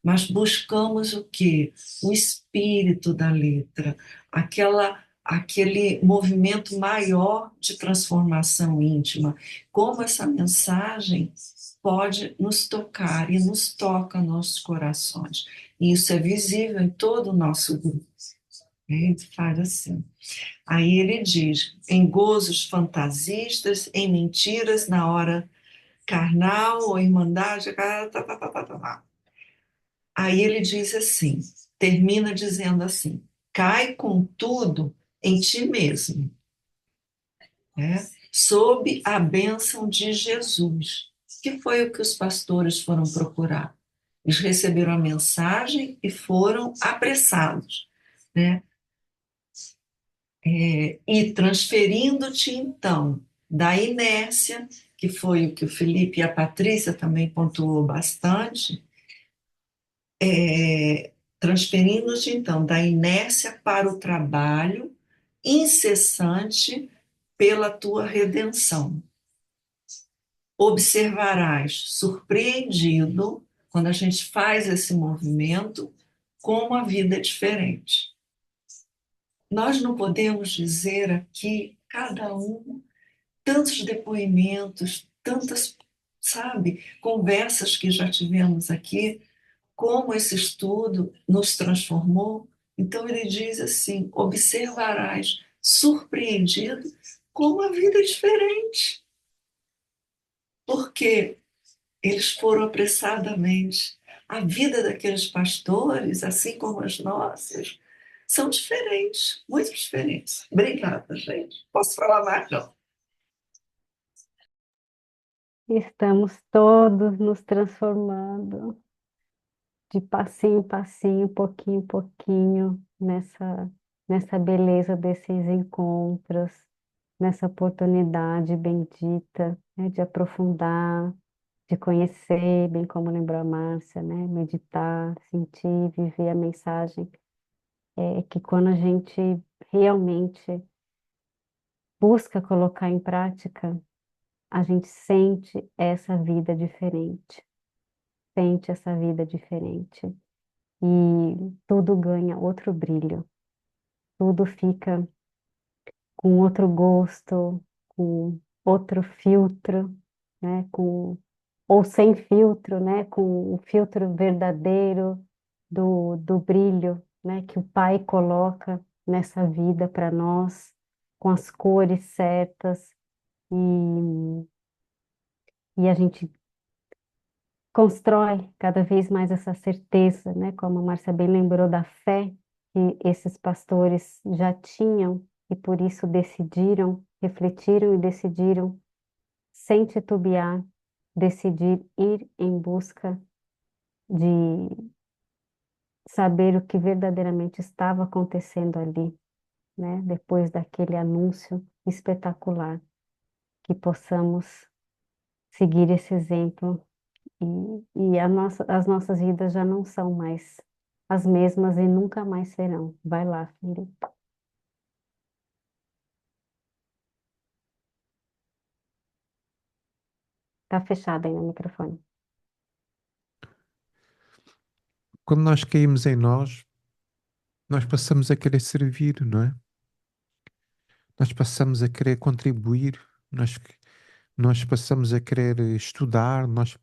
mas buscamos o quê? O espírito da letra, aquele movimento maior de transformação íntima. Como essa mensagem pode nos tocar e nos toca nossos corações. E isso é visível em todo o nosso grupo. Ele faz assim. Aí ele diz: em gozos fantasistas, em mentiras na hora carnal ou irmandade. Aí ele diz assim, termina dizendo assim: cai contudo em ti mesmo, né? Sob a bênção de Jesus, que foi o que os pastores foram procurar. Eles receberam a mensagem e foram apressados, né? E transferindo-te então da inércia, que foi o que o Felipe e a Patrícia também pontuou bastante, transferindo-te então da inércia para o trabalho incessante pela tua redenção. Observarás, surpreendido, quando a gente faz esse movimento, como a vida é diferente. Nós não podemos dizer aqui, cada um, tantos depoimentos, tantas, sabe, conversas que já tivemos aqui, como esse estudo nos transformou. Então ele diz assim: observarás, surpreendido, como a vida é diferente. Porque eles foram apressadamente. A vida daqueles pastores, assim como as nossas, são diferentes, muito diferentes. Obrigada, gente. Posso falar mais, não? Estamos todos nos transformando de passinho em passinho, pouquinho em pouquinho, nessa beleza desses encontros, nessa oportunidade bendita, né, de aprofundar, de conhecer, bem como lembrou a Márcia, né, meditar, sentir, viver a mensagem. É que quando a gente realmente busca colocar em prática, a gente sente essa vida diferente, sente essa vida diferente. E tudo ganha outro brilho, tudo fica com outro gosto, com outro filtro, né? Ou sem filtro, né? Com o filtro verdadeiro do brilho, né? Que o Pai coloca nessa vida para nós, com as cores certas, e a gente constrói cada vez mais essa certeza, né? Como a Márcia bem lembrou da fé que esses pastores já tinham e por isso decidiram, refletiram e decidiram, sem titubear, decidir ir em busca de saber o que verdadeiramente estava acontecendo ali, né? Depois daquele anúncio espetacular, que possamos seguir esse exemplo. E as nossas vidas já não são mais as mesmas e nunca mais serão. Vai lá, Felipe. Tá fechado aí no microfone. Quando nós caímos em nós passamos a querer servir, não é? Nós passamos a querer contribuir, nós, nós passamos a querer estudar, nós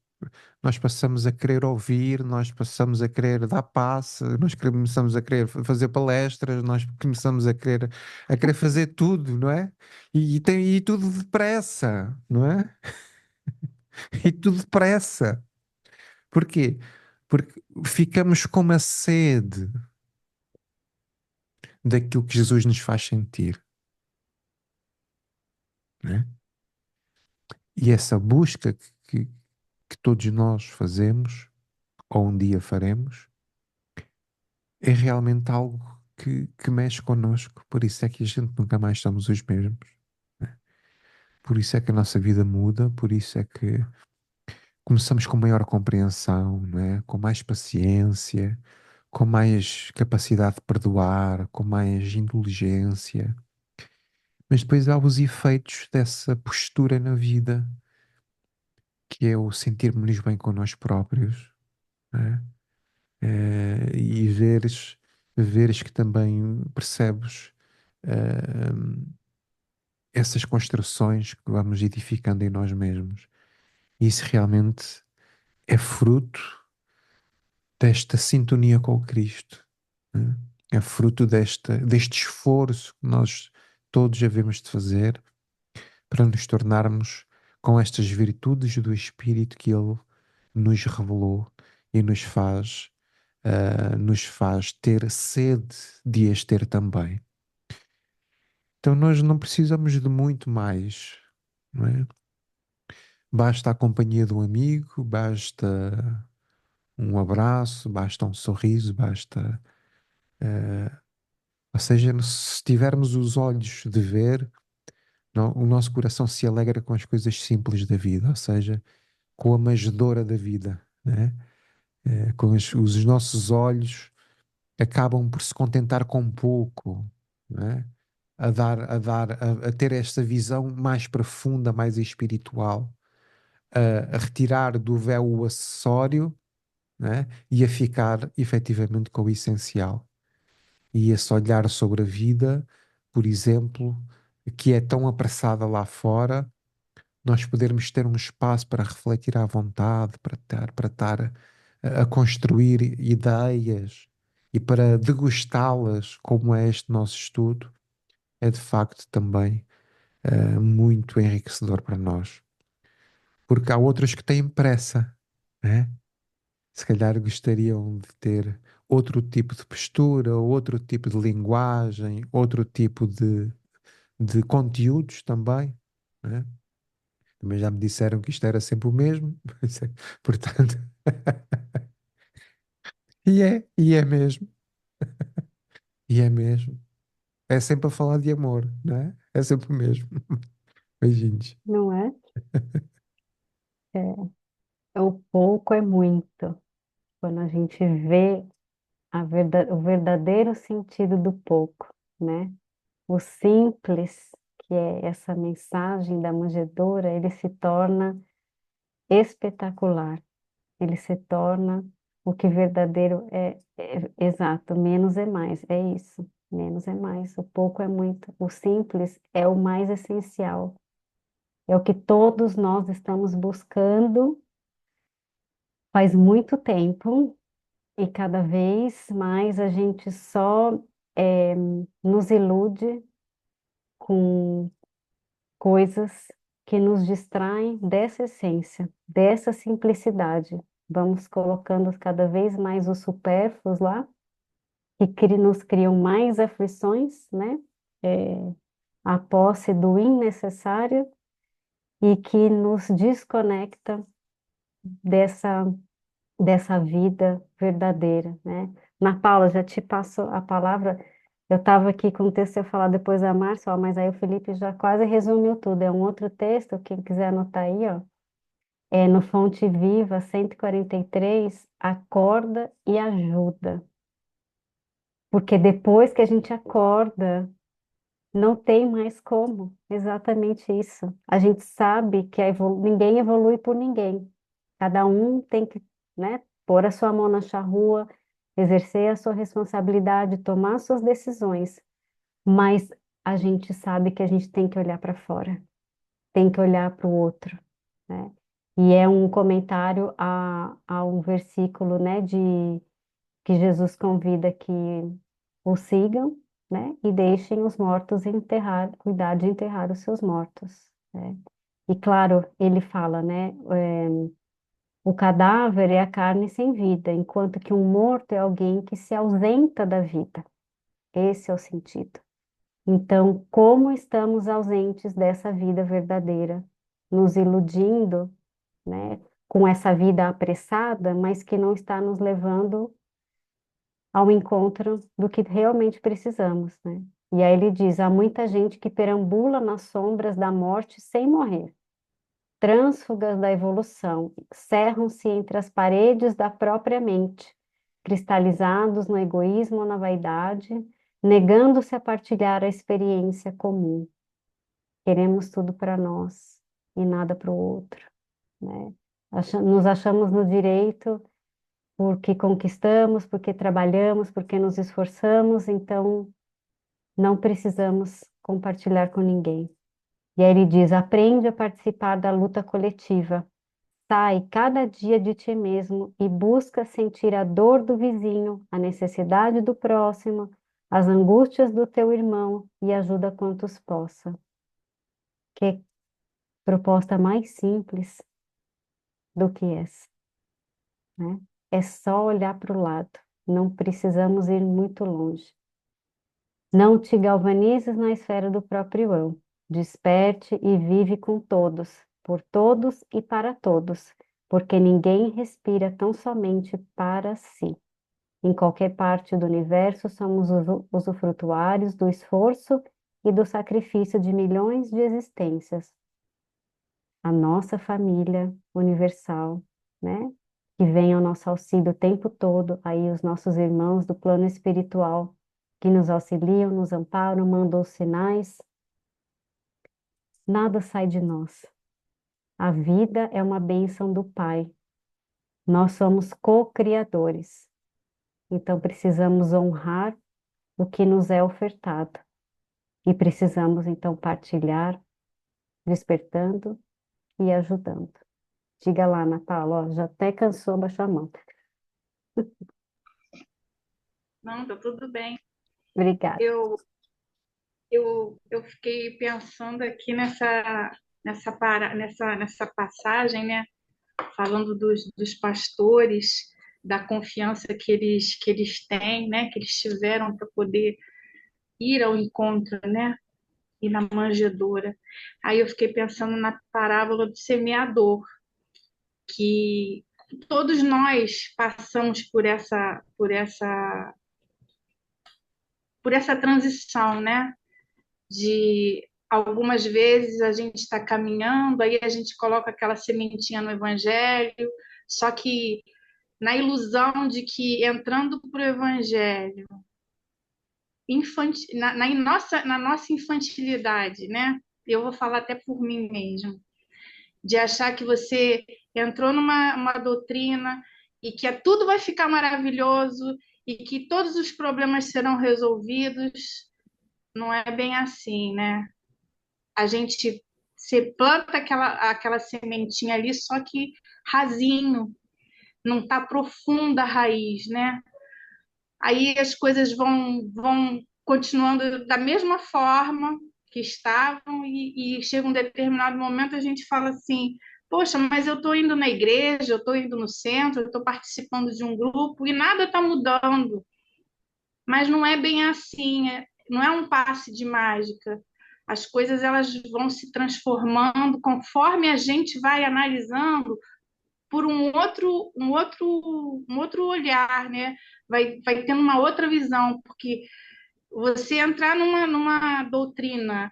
passamos a querer ouvir, nós passamos a querer dar passe, nós começamos a querer fazer palestras, nós começamos a querer fazer tudo, não é? E tudo depressa, não é? E tudo depressa. Porquê? Porque ficamos com uma sede daquilo que Jesus nos faz sentir, não é? E essa busca que todos nós fazemos, ou um dia faremos, é realmente algo que mexe connosco. Por isso é que a gente nunca mais somos os mesmos, né? Por isso é que a nossa vida muda, por isso é que começamos com maior compreensão, não é? Com mais paciência, com mais capacidade de perdoar, com mais indulgência. Mas depois há os efeitos dessa postura na vida, que é o sentirmos-nos bem com nós próprios, não é? E veres que também percebes eh, essas construções que vamos edificando em nós mesmos. E isso realmente é fruto desta sintonia com o Cristo, né? É fruto deste esforço que nós todos havemos de fazer para nos tornarmos com estas virtudes do Espírito que Ele nos revelou e nos faz ter sede de as ter também. Então nós não precisamos de muito mais, não é? Basta a companhia de um amigo, basta um abraço, basta um sorriso, basta. Ou seja, se tivermos os olhos de ver, o nosso coração se alegra com as coisas simples da vida, ou seja, com a manjedoura da vida, né? Com os nossos olhos acabam por se contentar com pouco, né? A ter esta visão mais profunda, mais espiritual, a retirar do véu o acessório, né? E a ficar efetivamente com o essencial. E esse olhar sobre a vida, por exemplo, que é tão apressada lá fora, nós podermos ter um espaço para refletir à vontade, para estar a construir ideias e para degustá-las, como é este nosso estudo, é de facto também muito enriquecedor para nós. Porque há outros que têm pressa, né? Se calhar gostariam de ter outro tipo de postura, outro tipo de linguagem, outro tipo de conteúdos também, né? Também já me disseram que isto era sempre o mesmo, portanto, e é mesmo, e é mesmo. É sempre a falar de amor, não é? É sempre o mesmo. Beijinhos. Não é? O pouco é muito. Quando a gente vê o verdadeiro sentido do pouco, né? O simples, que é essa mensagem da manjedoura, ele se torna espetacular. Ele se torna o que verdadeiro é exato. Menos é mais, é isso. Menos é mais. O pouco é muito. O simples é o mais essencial. É o que todos nós estamos buscando faz muito tempo e cada vez mais a gente só nos ilude com coisas que nos distraem dessa essência, dessa simplicidade. Vamos colocando cada vez mais os supérfluos lá, que nos criam mais aflições, né? É, a posse do innecessário e que nos desconecta dessa, dessa vida verdadeira, né? Na Paula, já te passo a palavra. Eu estava aqui com o texto, eu ia falar depois da Márcia, ó, mas aí o Felipe já quase resumiu tudo. É um outro texto, quem quiser anotar aí, ó. É no Fonte Viva 143, acorda e ajuda. Porque depois que a gente acorda, não tem mais como. Exatamente isso. A gente sabe que ninguém evolui por ninguém. Cada um tem que, né, pôr a sua mão na charrua, exercer a sua responsabilidade, tomar suas decisões. Mas a gente sabe que a gente tem que olhar para fora, tem que olhar para o outro, né? E é um comentário a um versículo, né, de que Jesus convida que o sigam, né, e deixem os mortos enterrar, cuidar de enterrar os seus mortos, né? E claro, ele fala, né, o cadáver é a carne sem vida, enquanto que um morto é alguém que se ausenta da vida. Esse é o sentido. Então, como estamos ausentes dessa vida verdadeira, nos iludindo, né, com essa vida apressada, mas que não está nos levando ao encontro do que realmente precisamos, né? E aí ele diz: há muita gente que perambula nas sombras da morte sem morrer, trânsfugas da evolução, cerram-se entre as paredes da própria mente, cristalizados no egoísmo ou na vaidade, negando-se a partilhar a experiência comum. Queremos tudo para nós e nada para o outro, né? Nos achamos no direito porque conquistamos, porque trabalhamos, porque nos esforçamos, então não precisamos compartilhar com ninguém. E aí ele diz: aprende a participar da luta coletiva. Sai cada dia de ti mesmo e busca sentir a dor do vizinho, a necessidade do próximo, as angústias do teu irmão e ajuda quantos possa. Que proposta mais simples do que essa, né? É só olhar para o lado, não precisamos ir muito longe. Não te galvanizes na esfera do próprio eu. Desperte e vive com todos, por todos e para todos, porque ninguém respira tão somente para si. Em qualquer parte do universo, somos usufrutuários do esforço e do sacrifício de milhões de existências. A nossa família universal, né? Que vem ao nosso auxílio o tempo todo, aí os nossos irmãos do plano espiritual que nos auxiliam, nos amparam, mandam os sinais. Nada sai de nós. A vida é uma bênção do Pai. Nós somos co-criadores. Então precisamos honrar o que nos é ofertado. E precisamos então partilhar, despertando e ajudando. Diga lá, Ana Paula, ó, já até cansou, baixar a mão. Não, tá tudo bem. Obrigada. Eu fiquei pensando aqui nessa passagem, né? Falando dos pastores, da confiança que eles têm, né? Que eles tiveram para poder ir ao encontro, né? E na manjedoura. Aí eu fiquei pensando na parábola do semeador, que todos nós passamos por essa transição, né? De algumas vezes a gente está caminhando, aí a gente coloca aquela sementinha no evangelho, só que na ilusão de que entrando para o evangelho, na nossa infantilidade, né? Eu vou falar até por mim mesmo, de achar que você entrou numa uma doutrina e que tudo vai ficar maravilhoso e que todos os problemas serão resolvidos. Não é bem assim, né? A gente se planta aquela sementinha ali, só que rasinho, não está profunda a raiz, né? Aí as coisas vão continuando da mesma forma que estavam e chega um determinado momento a gente fala assim, poxa, mas eu estou indo na igreja, eu estou indo no centro, eu estou participando de um grupo e nada está mudando. Mas não é bem assim, não é um passe de mágica. As coisas elas vão se transformando conforme a gente vai analisando por um outro olhar, né? Vai tendo uma outra visão, porque você entrar numa doutrina,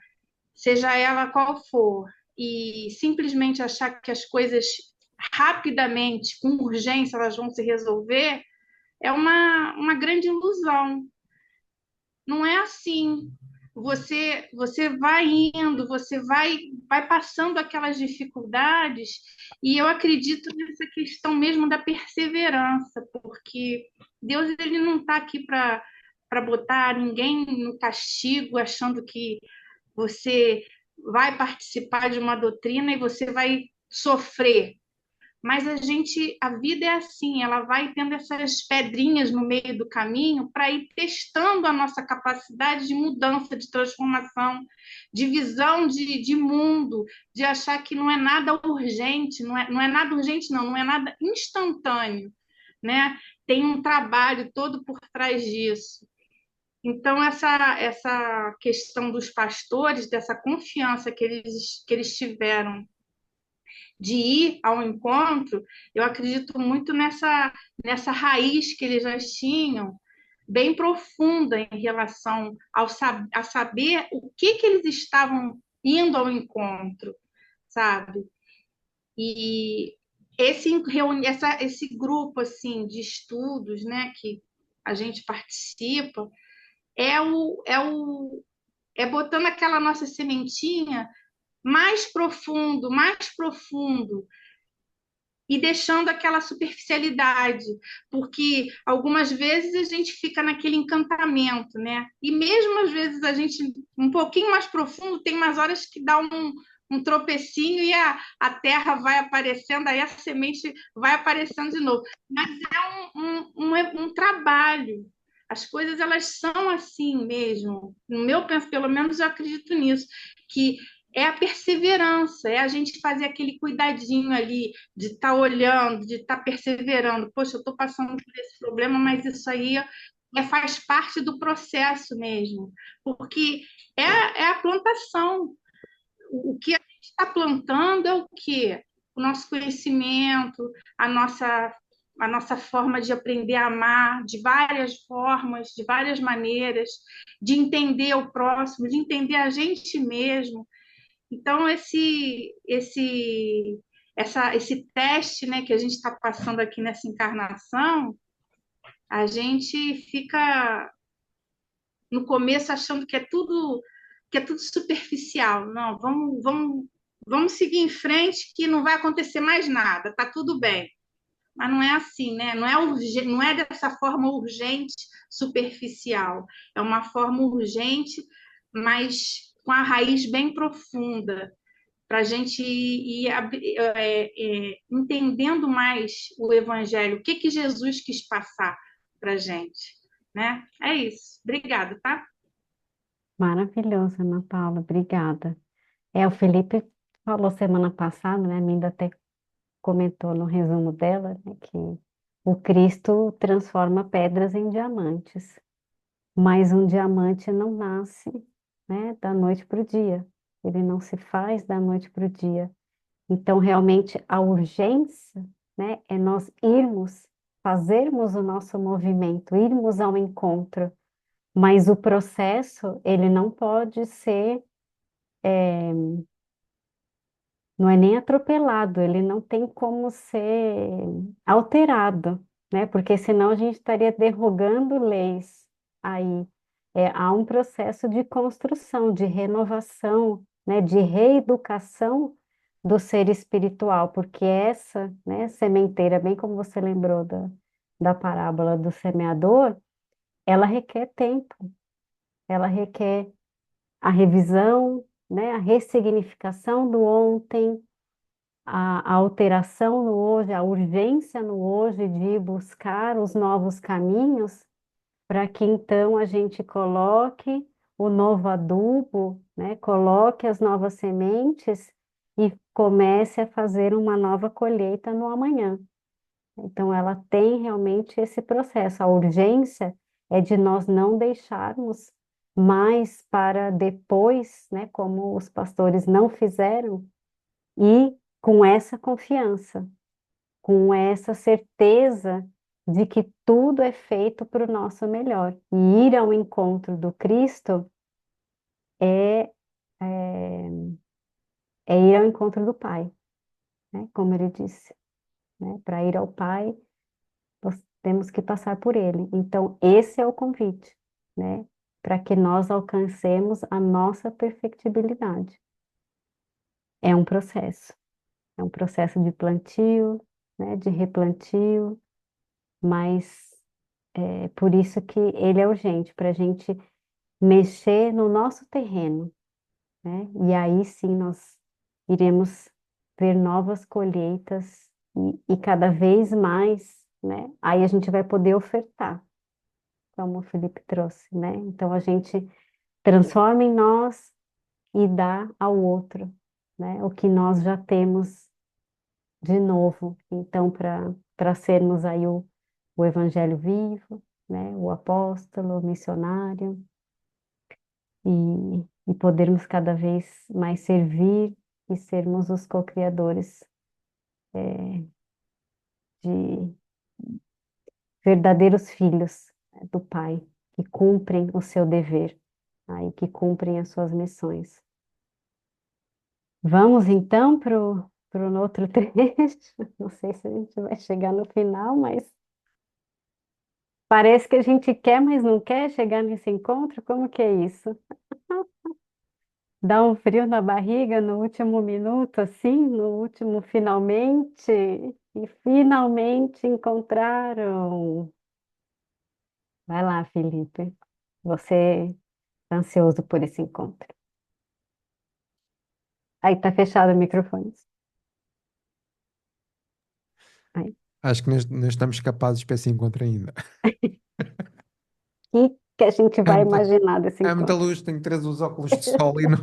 seja ela qual for, e simplesmente achar que as coisas rapidamente, com urgência, elas vão se resolver, é uma grande ilusão. Não é assim. Você vai indo, vai passando aquelas dificuldades, e eu acredito nessa questão mesmo da perseverança, porque Deus ele não está aqui para botar ninguém no castigo, achando que você vai participar de uma doutrina e você vai sofrer. Mas a vida é assim, ela vai tendo essas pedrinhas no meio do caminho para ir testando a nossa capacidade de mudança, de transformação, de visão de mundo, de achar que não é nada urgente, não é nada urgente, não é nada instantâneo, né? Tem um trabalho todo por trás disso. Então, essa questão dos pastores, dessa confiança que eles tiveram de ir ao encontro, eu acredito muito nessa raiz que eles já tinham, bem profunda em relação a saber o que eles estavam indo ao encontro, sabe? E esse grupo assim de estudos, né, que a gente participa, é botando aquela nossa sementinha mais profundo, e deixando aquela superficialidade, porque algumas vezes a gente fica naquele encantamento, né? E mesmo às vezes a gente, um pouquinho mais profundo, tem umas horas que dá um tropecinho e a terra vai aparecendo, aí a semente vai aparecendo de novo. Mas é um trabalho. As coisas, elas são assim mesmo. No meu penso, pelo menos eu acredito nisso, que é a perseverança, é a gente fazer aquele cuidadinho ali, de estar olhando, de estar perseverando. Poxa, eu estou passando por esse problema, mas isso aí faz parte do processo mesmo, porque é a plantação. O que a gente está plantando é o quê? O nosso conhecimento, a nossa forma de aprender a amar de várias formas, de várias maneiras, de entender o próximo, de entender a gente mesmo. Então, esse teste, né, que a gente está passando aqui nessa encarnação, a gente fica no começo achando que é tudo superficial. Não, vamos seguir em frente que não vai acontecer mais nada, está tudo bem. Mas não é assim, né? Não é dessa forma urgente, superficial. É uma forma urgente, mas com a raiz bem profunda, para a gente ir entendendo mais o Evangelho, o que Jesus quis passar para a gente. Né? É isso. Obrigada, tá? Maravilhoso, Ana Paula, obrigada. O Felipe falou semana passada, né? A Minda até comentou no resumo dela, né, que o Cristo transforma pedras em diamantes, mas um diamante não nasce, né, da noite para o dia. Ele não se faz da noite para o dia. Então, realmente, a urgência, né, é nós fazermos o nosso movimento, irmos ao encontro. Mas o processo, ele não pode ser, não é nem atropelado, ele não tem como ser alterado, né? Porque senão a gente estaria derrogando leis aí. Há um processo de construção, de renovação, né? De reeducação do ser espiritual, porque essa, né, sementeira, bem como você lembrou da parábola do semeador, ela requer tempo, ela requer a revisão, né, a ressignificação do ontem, a alteração no hoje, a urgência no hoje de buscar os novos caminhos, para que então a gente coloque o novo adubo, né, coloque as novas sementes e comece a fazer uma nova colheita no amanhã. Então, ela tem realmente esse processo. A urgência é de nós não deixarmos mais para depois, né, como os pastores não fizeram, e com essa confiança, com essa certeza de que tudo é feito para o nosso melhor. E ir ao encontro do Cristo é, é, é ir ao encontro do Pai, né, como ele disse, né, para ir ao Pai nós temos que passar por ele. Então, esse é o convite, né? para que nós alcancemos a nossa perfectibilidade. É um processo de plantio, né, de replantio, mas é por isso que ele é urgente, para a gente mexer no nosso terreno, né? E aí sim nós iremos ver novas colheitas e cada vez mais, né? Aí a gente vai poder ofertar, como o Felipe trouxe, né? Então a gente transforma em nós e dá ao outro, né? O que nós já temos de novo. Então, para sermos aí o evangelho vivo, né? O apóstolo, o missionário, e podermos cada vez mais servir e sermos os co-criadores de verdadeiros filhos, né, do Pai, que cumprem o seu dever, aí, que cumprem as suas missões. Vamos então para o outro trecho. Não sei se a gente vai chegar no final, mas parece que a gente quer, mas não quer chegar nesse encontro. Como que é isso? Dá um frio na barriga no último minuto, assim, no último finalmente, e finalmente encontraram. Vai lá, Felipe. Você está ansioso por esse encontro. Aí tá fechado o microfone. Aí. Acho que não estamos capazes para esse encontro ainda. O que a gente É vai muita, imaginar desse é muita encontro? luz, tenho que trazer os óculos de sol e não,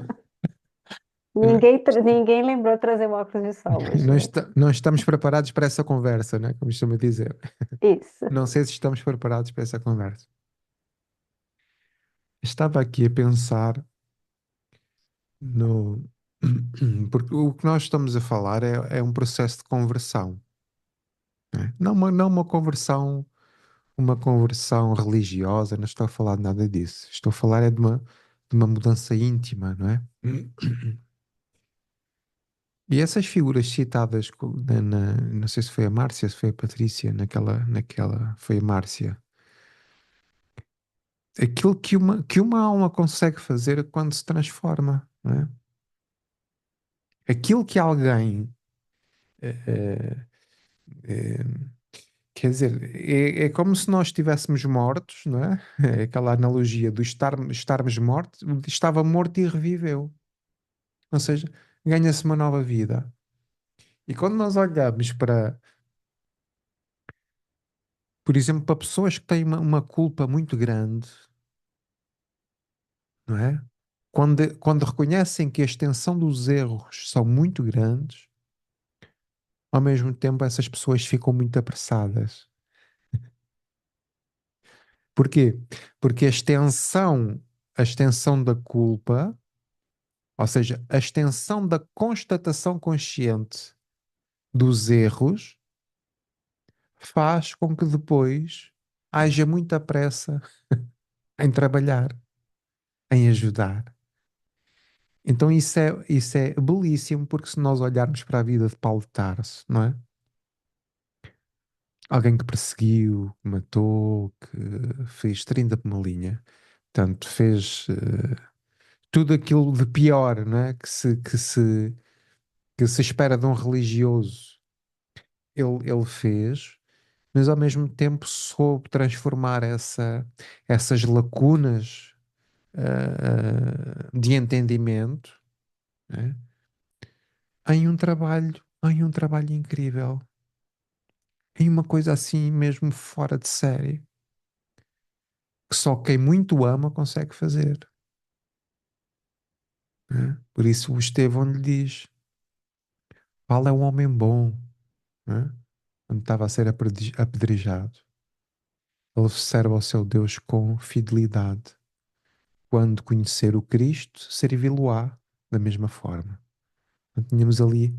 Ninguém lembrou de trazer o óculos de sol hoje, né? não estamos preparados para essa conversa, né? Como costuma dizer. Isso. Não sei se estamos preparados para essa conversa. Estava aqui a pensar no. Porque o que nós estamos a falar é um processo de conversão, né? Não uma conversão religiosa, não estou a falar de nada disso. Estou a falar é de uma mudança íntima, não é? E essas figuras citadas não sei se foi a Márcia, se foi a Patrícia, foi a Márcia. Aquilo que uma alma consegue fazer quando se transforma, não é? Aquilo que alguém, eh, eh, quer dizer, é como se nós estivéssemos mortos, não é? É aquela analogia do estarmos mortos, estava morto e reviveu. Ou seja, ganha-se uma nova vida. E quando nós olhamos para, por exemplo, para pessoas que têm uma culpa muito grande, não é? Quando reconhecem que a extensão dos erros são muito grandes, ao mesmo tempo essas pessoas ficam muito apressadas. Porquê? Porque a extensão da culpa, ou seja, a extensão da constatação consciente dos erros, faz com que depois haja muita pressa em trabalhar, em ajudar. Então isso é belíssimo, porque se nós olharmos para a vida de Paulo de Tarso, não é? Alguém que perseguiu, que matou, que fez 30 por uma linha, portanto, fez tudo aquilo de pior, não é? Que se espera de um religioso, ele fez, mas ao mesmo tempo soube transformar essas lacunas de entendimento, né, em um trabalho incrível, em uma coisa assim mesmo fora de série, que só quem muito ama consegue fazer, né? Por isso o Estevão lhe diz: Paulo é um homem bom, né? Quando estava a ser apedrejado, ele serve ao seu Deus com fidelidade. Quando conhecer o Cristo, servi-lo-á da mesma forma. Então, tínhamos ali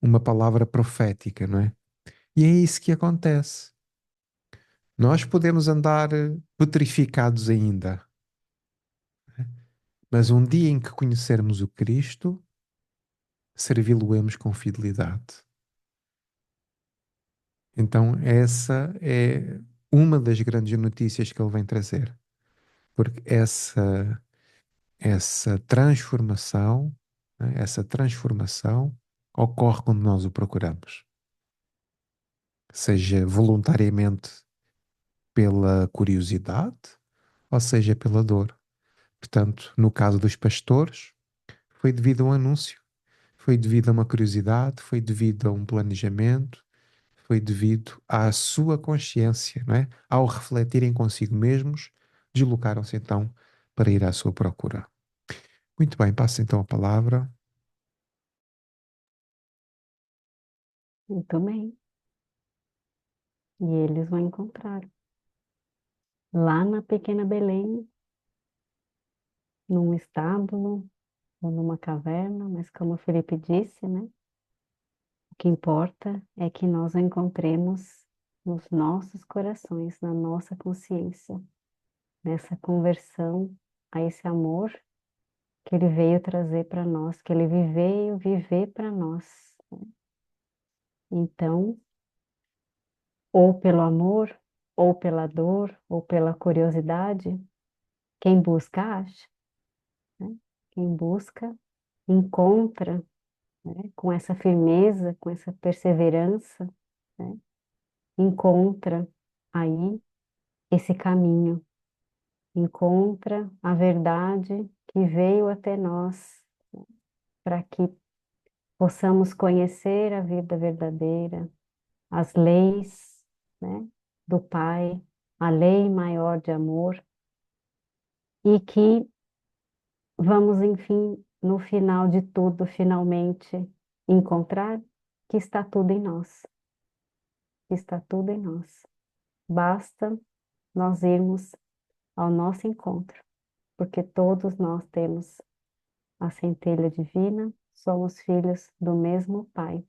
uma palavra profética, não é? E é isso que acontece. Nós podemos andar petrificados ainda, mas um dia em que conhecermos o Cristo, servi-lo-emos com fidelidade. Então, essa é uma das grandes notícias que ele vem trazer. porque essa transformação, né, essa transformação ocorre quando nós o procuramos, seja voluntariamente pela curiosidade, ou seja pela dor. Portanto, no caso dos pastores, foi devido a um anúncio, foi devido a uma curiosidade, foi devido a um planejamento, foi devido à sua consciência, não é? Ao refletirem consigo mesmos, deslocaram-se então para ir à sua procura. Muito bem, passo então a palavra. Muito bem. E eles vão encontrar lá na pequena Belém, num estábulo ou numa caverna, mas como o Felipe disse, né? O que importa é que nós o encontremos nos nossos corações, na nossa consciência, nessa conversão a esse amor que ele veio trazer para nós, que ele veio viver para nós. Então, ou pelo amor, ou pela dor, ou pela curiosidade, quem busca acha, né? Quem busca encontra, né? Com essa firmeza, com essa perseverança, né? Encontra aí esse caminho, encontra a verdade que veio até nós, para que possamos conhecer a vida verdadeira, as leis, né, do Pai, a lei maior de amor, e que vamos, enfim, no final de tudo, finalmente encontrar que está tudo em nós, que está tudo em nós. Basta nós irmos ao nosso encontro, porque todos nós temos a centelha divina, somos filhos do mesmo Pai.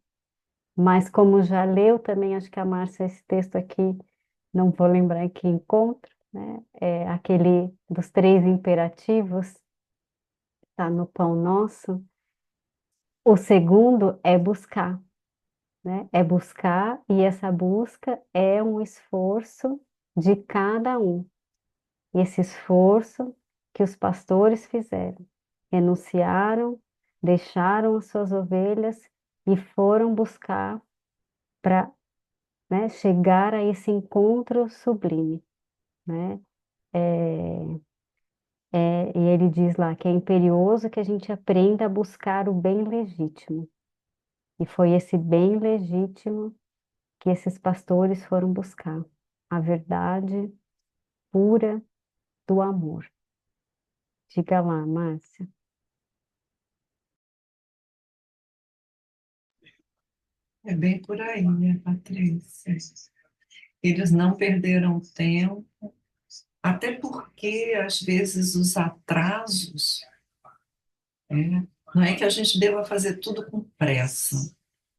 Mas como já leu também, acho que a Márcia, esse texto aqui, não vou lembrar em que encontro, né? É aquele dos 3 imperativos, está no Pão Nosso. O segundo é buscar, né? É buscar, e essa busca é um esforço de cada um. E esse esforço que os pastores fizeram, renunciaram, deixaram as suas ovelhas e foram buscar para, né, chegar a esse encontro sublime, né? E ele diz lá que é imperioso que a gente aprenda a buscar o bem legítimo. E foi esse bem legítimo que esses pastores foram buscar, a verdade pura do amor. Diga lá, Márcia. É bem por aí, né, Patrícia? Eles não perderam tempo, até porque, às vezes, os atrasos, né, não é que a gente deva fazer tudo com pressa.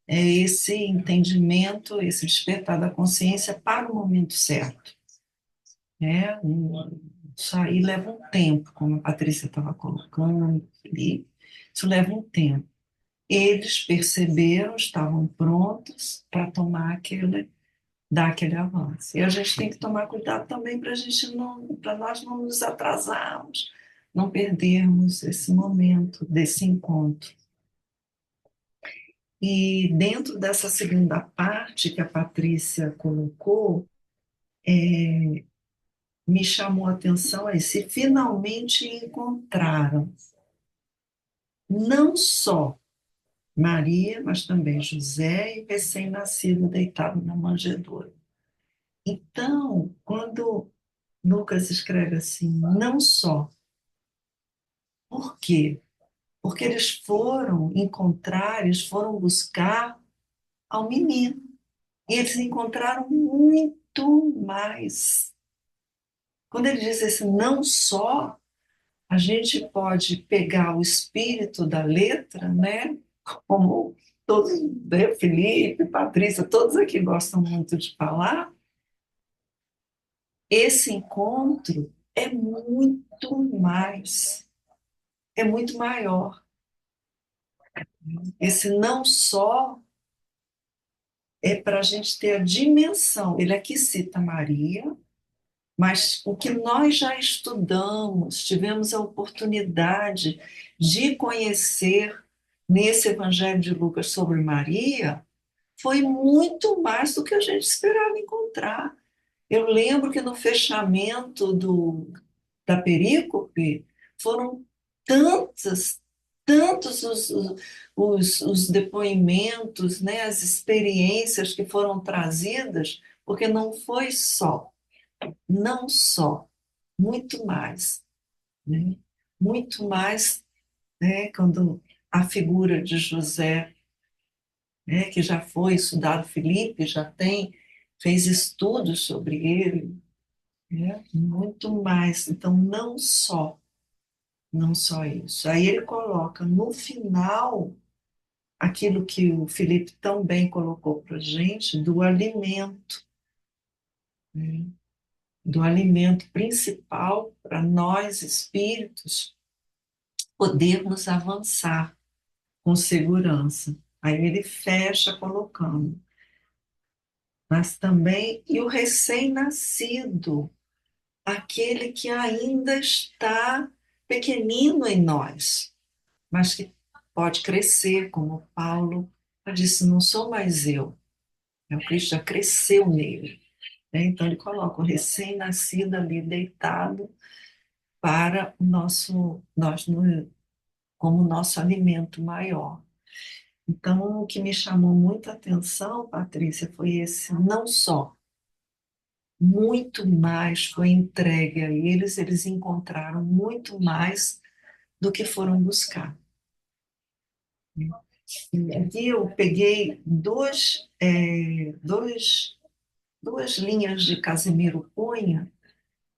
É esse entendimento, esse despertar da consciência para o momento certo, né? Isso aí leva um tempo, como a Patrícia estava colocando, Felipe, isso leva um tempo. Eles perceberam, estavam prontos para tomar dar aquele avanço. E a gente tem que tomar cuidado também para nós não nos atrasarmos, não perdermos esse momento desse encontro. E dentro dessa segunda parte que a Patrícia colocou, me chamou a atenção aí, se finalmente encontraram não só Maria, mas também José e o recém-nascido deitado na manjedoura. Então, quando Lucas escreve assim, não só, por quê? Porque eles foram encontrar, eles foram buscar ao menino. E eles encontraram muito mais. Quando ele diz assim, não só, a gente pode pegar o espírito da letra, né? Como todos, né? Felipe, Patrícia, todos aqui gostam muito de falar. Esse encontro é muito mais, é muito maior. Esse não só é para a gente ter a dimensão. Ele aqui cita Maria, mas o que nós já estudamos, tivemos a oportunidade de conhecer nesse Evangelho de Lucas sobre Maria, foi muito mais do que a gente esperava encontrar. Eu lembro que no fechamento da perícope foram tantas, tantos os depoimentos, né, as experiências que foram trazidas, porque não só, muito mais, né? Muito mais, né, quando a figura de José, né, que já foi estudado, Felipe já fez estudos sobre ele, né? Muito mais. Então, não só isso. Aí ele coloca no final aquilo que o Felipe tão bem colocou para a gente, do alimento, né? Do alimento principal para nós espíritos podermos avançar com segurança. Aí ele fecha colocando, mas também, e o recém-nascido, aquele que ainda está pequenino em nós, mas que pode crescer, como Paulo disse, não sou mais eu, é o Cristo já cresceu nele, né? Então ele coloca o recém-nascido ali deitado para o nosso, como nosso alimento maior. Então, o que me chamou muita atenção, Patrícia, foi esse não só, muito mais foi entregue a eles, eles encontraram muito mais do que foram buscar. E aqui eu peguei duas linhas de Casimiro Cunha,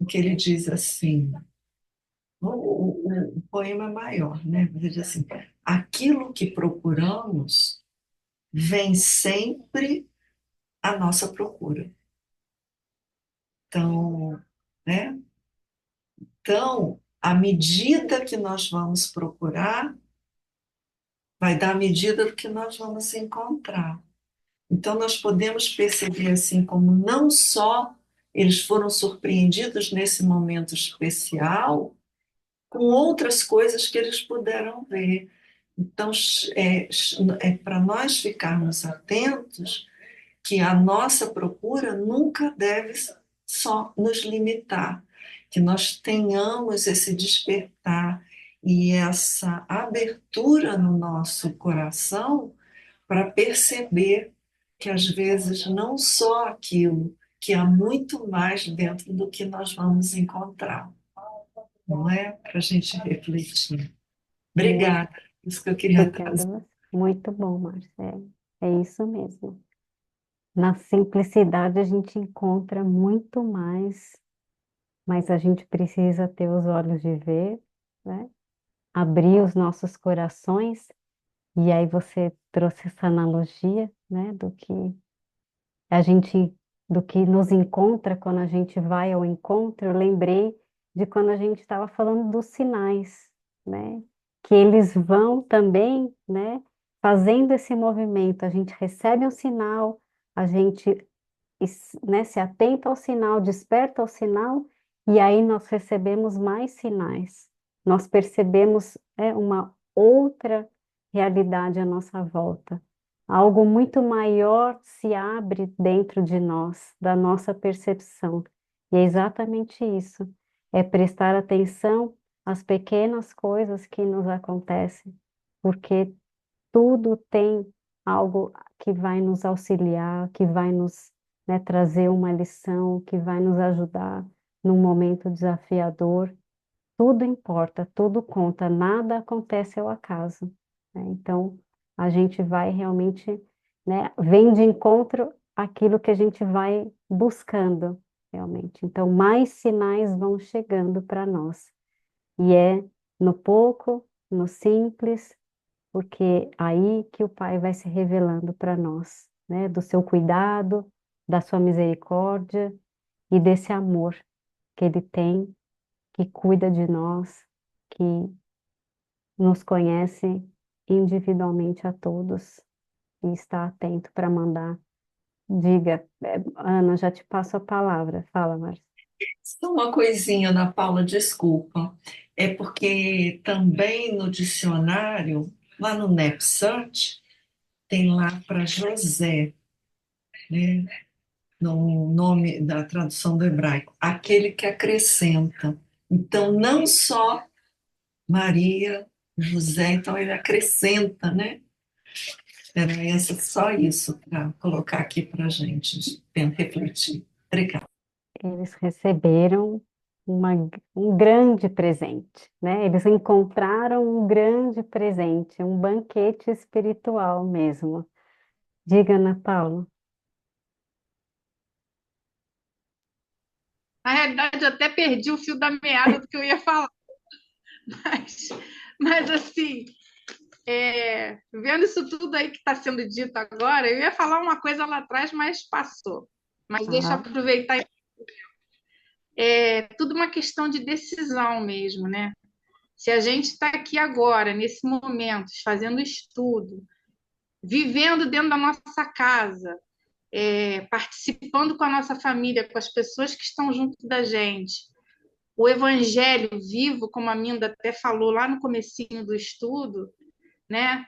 em que ele diz assim, o poema é maior, né? Ele diz assim, aquilo que procuramos vem sempre à nossa procura. Então, né? Então, à medida que nós vamos procurar, vai dar a medida do que nós vamos encontrar. Então, nós podemos perceber assim como não só eles foram surpreendidos nesse momento especial, com outras coisas que eles puderam ver. Então, é para nós ficarmos atentos que a nossa procura nunca deve só nos limitar, que nós tenhamos esse despertar e essa abertura no nosso coração para perceber que às vezes não só aquilo, que há muito mais dentro do que nós vamos encontrar, não é? Para a gente refletir. Muito, Obrigada, isso que eu queria obrigada a trazer. você. Muito bom, Márcia. É isso mesmo. Na simplicidade a gente encontra muito mais, mas a gente precisa ter os olhos de ver, né? Abrir os nossos corações. E aí você trouxe essa analogia, né, a gente, do que nos encontra quando a gente vai ao encontro. Eu lembrei de quando a gente estava falando dos sinais, né, que eles vão também, né, fazendo esse movimento. A gente recebe um sinal, a gente, né, se atenta ao sinal, desperta ao sinal, e aí nós recebemos mais sinais. Nós percebemos uma outra realidade à nossa volta. Algo muito maior se abre dentro de nós, da nossa percepção. E é exatamente isso. É prestar atenção às pequenas coisas que nos acontecem, porque tudo tem algo que vai nos auxiliar, que vai nos, né, trazer uma lição, que vai nos ajudar num momento desafiador. Tudo importa, tudo conta, nada acontece ao acaso, né? Então, a gente vai realmente, né, vem de encontro àquilo que a gente vai buscando, realmente. Então, mais sinais vão chegando para nós. E é no pouco, no simples, porque aí que o Pai vai se revelando para nós, né? Do seu cuidado, da sua misericórdia e desse amor que Ele tem, que cuida de nós, que nos conhece individualmente a todos e está atento para mandar. Diga, Ana, já te passo a palavra. Fala, Márcia. Só uma coisinha, Ana Paula, desculpa. É porque também no dicionário, lá no NepSearch, tem lá para José, né? No nome da tradução do hebraico, aquele que acrescenta. Então, não só Maria, José, então ele acrescenta, né? Era só isso para colocar aqui para a gente refletir. Obrigada. Eles receberam um grande presente, né? Eles encontraram um grande presente, um banquete espiritual mesmo. Diga, Ana Paula. Na realidade, eu até perdi o fio da meada do que eu ia falar, mas, mas assim, vendo isso tudo aí que está sendo dito agora, eu ia falar uma coisa lá atrás, mas passou. Mas deixa eu Ah, aproveitar. É tudo uma questão de decisão mesmo, né? Se a gente está aqui agora, nesse momento, fazendo estudo, vivendo dentro da nossa casa, participando com a nossa família, com as pessoas que estão junto da gente, o evangelho vivo, como a Minda até falou lá no comecinho do estudo, né?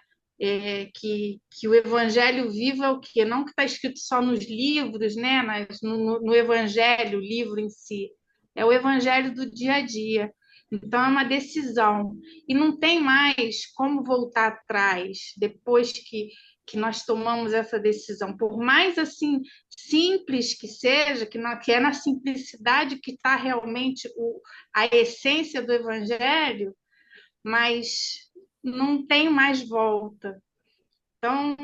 Que o evangelho vivo é o quê? Não que está escrito só nos livros, né? No evangelho, o livro em si, é o evangelho do dia a dia. Então é uma decisão e não tem mais como voltar atrás depois que nós tomamos essa decisão, por mais assim simples que seja, que é na simplicidade que está realmente a essência do evangelho, mas não tem mais volta. Então,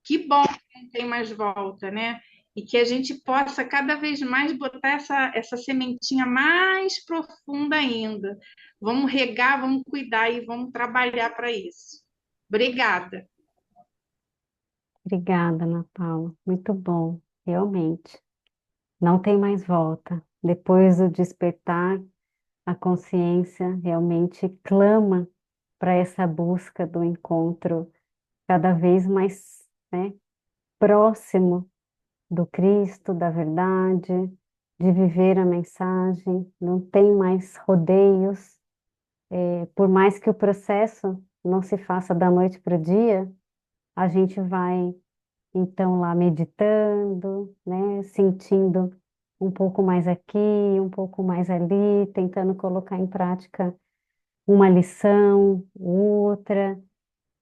que bom que não tem mais volta, né? E que a gente possa cada vez mais botar essa sementinha mais profunda ainda. Vamos regar, vamos cuidar e vamos trabalhar para isso. Obrigada. obrigada, Ana Paula. Muito bom, realmente. Não tem mais volta. Depois do despertar, a consciência realmente clama para essa busca do encontro cada vez mais, né, próximo do Cristo, da verdade, de viver a mensagem. Não tem mais rodeios. Por mais que o processo não se faça da noite para o dia, a gente vai então lá meditando, né, sentindo um pouco mais aqui, um pouco mais ali, tentando colocar em prática uma lição, outra,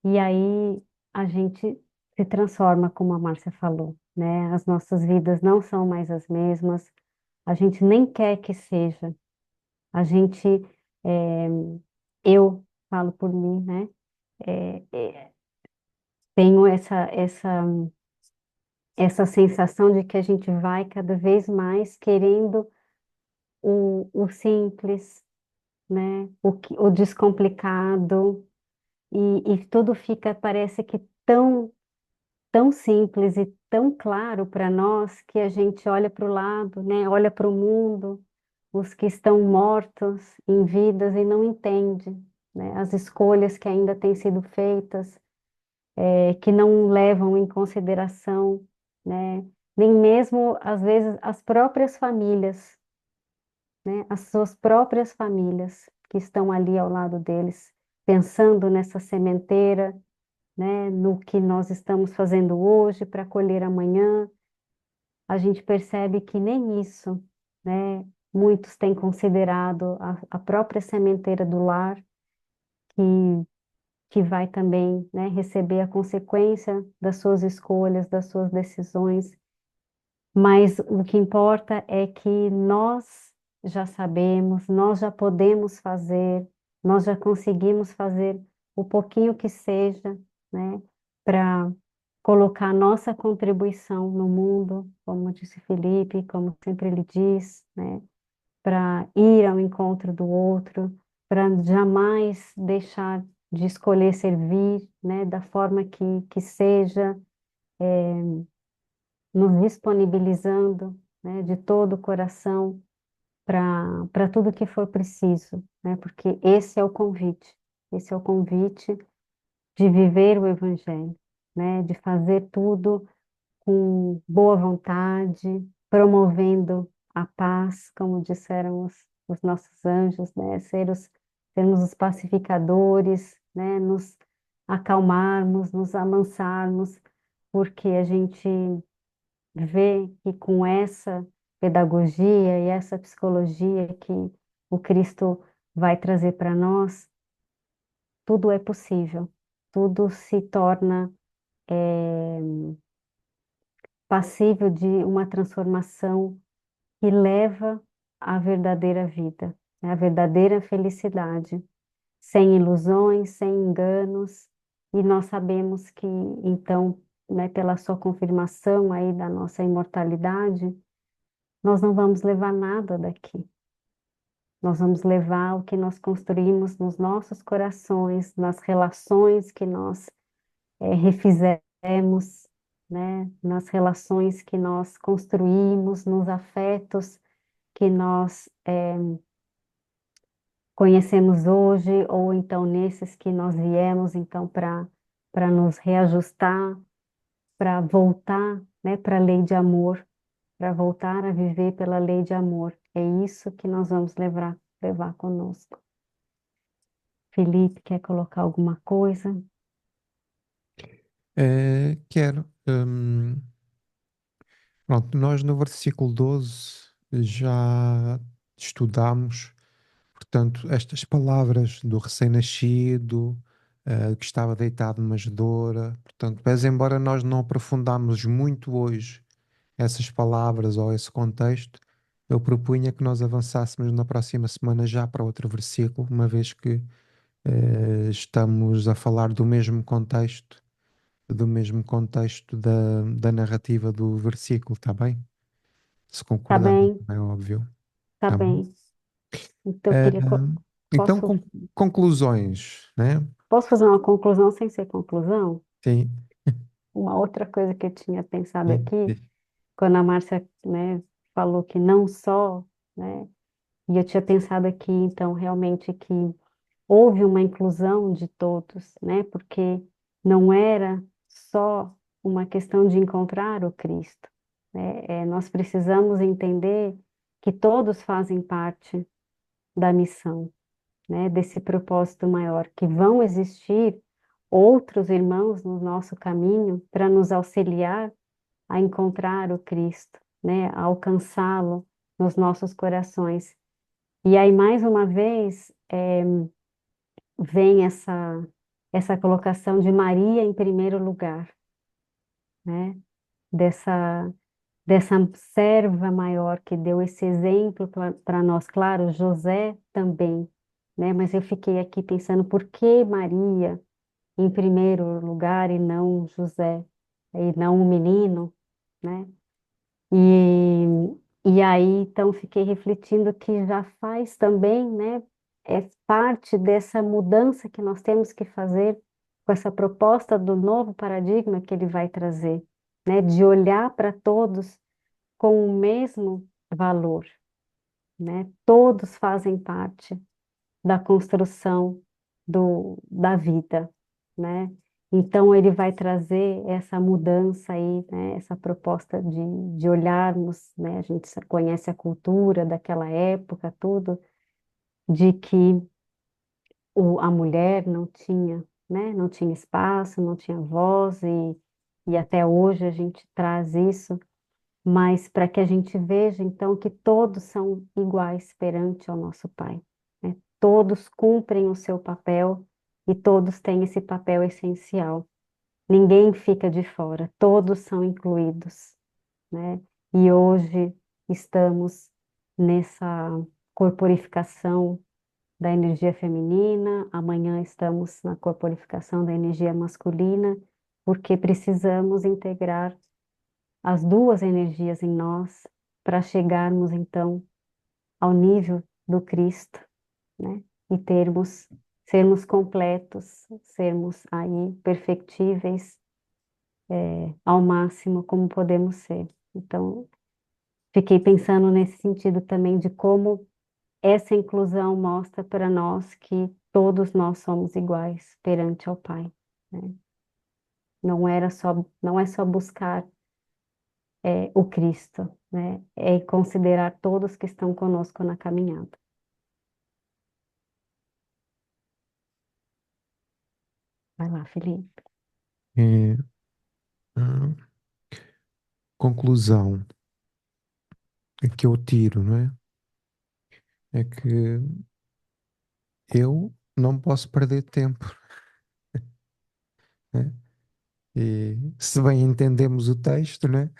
e aí a gente se transforma, como a Márcia falou, né? As nossas vidas não são mais as mesmas, a gente nem quer que seja. A gente, é, eu falo por mim, né? É, tenho essa sensação de que a gente vai cada vez mais querendo o simples, né? O descomplicado, e tudo fica, parece que tão simples e tão claro para nós que a gente olha para o lado, né? Olha para o mundo, os que estão mortos em vidas e não entende, né? As escolhas que ainda têm sido feitas, que não levam em consideração, né? Nem mesmo às vezes as próprias famílias, né? As suas próprias famílias que estão ali ao lado deles, pensando nessa sementeira, né, no que nós estamos fazendo hoje para colher amanhã, a gente percebe que nem isso, né, muitos têm considerado a própria sementeira do lar, que, que vai também, né, receber a consequência das suas escolhas, das suas decisões, mas o que importa é que nós já sabemos, nós já podemos fazer, nós já conseguimos fazer o pouquinho que seja, né, para colocar nossa contribuição no mundo, como disse Felipe, como sempre ele diz, né, para ir ao encontro do outro, para jamais deixar de escolher servir, né, da forma que seja, nos disponibilizando, né, de todo o coração para tudo que for preciso, né, porque esse é o convite de viver o Evangelho, né, de fazer tudo com boa vontade, promovendo a paz, como disseram os nossos anjos, né? Sermos os pacificadores, né? Nos acalmarmos, nos amansarmos, porque a gente vê que com essa pedagogia e essa psicologia que o Cristo vai trazer para nós, tudo é possível, tudo se torna passível de uma transformação que leva à verdadeira vida, né, à verdadeira felicidade, sem ilusões, sem enganos, e nós sabemos que, então, né, pela sua confirmação aí da nossa imortalidade, nós não vamos levar nada daqui. Nós vamos levar o que nós construímos nos nossos corações, nas relações que nós refizemos, né? Nas relações que nós construímos, nos afetos que nós conhecemos hoje, ou então nesses que nós viemos, então, para nos reajustar, para voltar, né, para a lei de amor, para voltar a viver pela lei de amor. É isso que nós vamos levar conosco. Felipe, quer colocar alguma coisa? Quero. Pronto, nós no versículo 12 já estudamos, portanto, estas palavras do recém-nascido, que estava deitado numa manjedoura. Portanto, mas embora nós não aprofundamos muito hoje essas palavras ou esse contexto, eu propunha que nós avançássemos na próxima semana já para outro versículo, uma vez que estamos a falar do mesmo contexto da narrativa do versículo, está bem? Se Tá concordarem, bem, é óbvio. tá Tá bom? bem. Então, eu Eh, queria. então, Posso, conclusões, né? posso fazer uma conclusão sem ser conclusão? Sim, Uma outra coisa que eu tinha pensado sim, aqui, sim. quando a Márcia, né, falou que não só, né, e eu tinha pensado aqui, então, realmente que houve uma inclusão de todos, né, porque não era só uma questão de encontrar o Cristo, né, nós precisamos entender que todos fazem parte da missão, né, desse propósito maior, que vão existir outros irmãos no nosso caminho para nos auxiliar a encontrar o Cristo, né, a alcançá-lo nos nossos corações. E aí, mais uma vez, vem essa colocação de Maria em primeiro lugar, né, dessa, dessa serva maior que deu esse exemplo para nós. Claro, José também, né, mas eu fiquei aqui pensando por que Maria em primeiro lugar e não José, e não o menino, né? E, e aí, então, fiquei refletindo que já faz também, né? É parte dessa mudança que nós temos que fazer com essa proposta do novo paradigma que ele vai trazer, né? De olhar para todos com o mesmo valor, né? Todos fazem parte da construção da vida, né? Então ele vai trazer essa mudança aí, né? Essa proposta de olharmos, né? A gente conhece a cultura daquela época, tudo, de que a mulher não tinha, né? Não tinha espaço, não tinha voz e até hoje a gente traz isso, mas para que a gente veja então que todos são iguais perante ao nosso Pai, né? Todos cumprem o seu papel e todos têm esse papel essencial. Ninguém fica de fora, todos são incluídos, né? E hoje estamos nessa corporificação da energia feminina, amanhã estamos na corporificação da energia masculina, porque precisamos integrar as duas energias em nós para chegarmos então ao nível do Cristo, né? E sermos completos, sermos aí perfectíveis ao máximo como podemos ser. Então, fiquei pensando nesse sentido também de como essa inclusão mostra para nós que todos nós somos iguais perante ao Pai, né? Não é só buscar o Cristo, né? É considerar todos que estão conosco na caminhada. Vai lá, Felipe. É, a conclusão que eu tiro, não é? É que eu não posso perder tempo, né? E se bem entendemos o texto, né?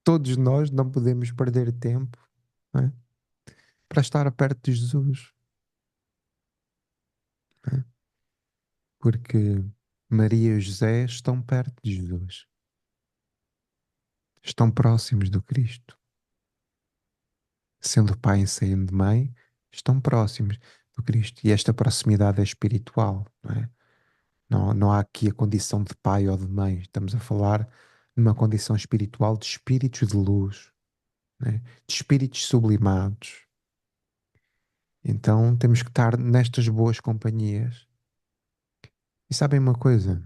Todos nós não podemos perder tempo, né? Para estar perto de Jesus, né? Porque Maria e José estão perto de Jesus, estão próximos do Cristo, sendo pai e sendo mãe, estão próximos do Cristo. E esta proximidade é espiritual, não é? Não há aqui a condição de pai ou de mãe. Estamos a falar de uma condição espiritual de espíritos de luz, né? De espíritos sublimados. Então temos que estar nestas boas companhias. E sabem uma coisa?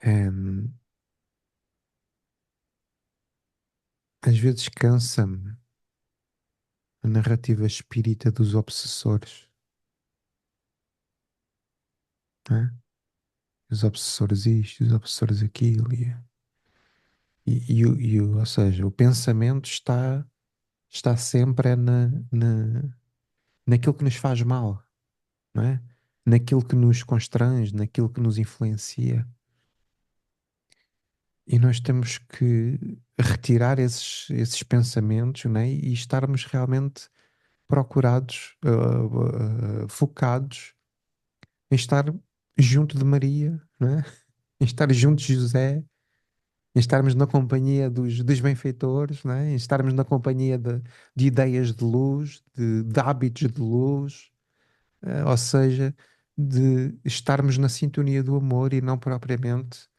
Em, Às vezes cansa-me a narrativa espírita dos obsessores, né? Os obsessores isto, os obsessores aquilo. Ou seja, o pensamento está sempre naquilo que nos faz mal, não é? Naquilo que nos constrange, naquilo que nos influencia. E nós temos que retirar esses pensamentos, não é? E estarmos realmente procurados, focados em estar junto de Maria, não é? Em estar junto de José, em estarmos na companhia dos benfeitores, não é? Em estarmos na companhia de ideias de luz, de hábitos de luz, ou seja, de estarmos na sintonia do amor e não propriamente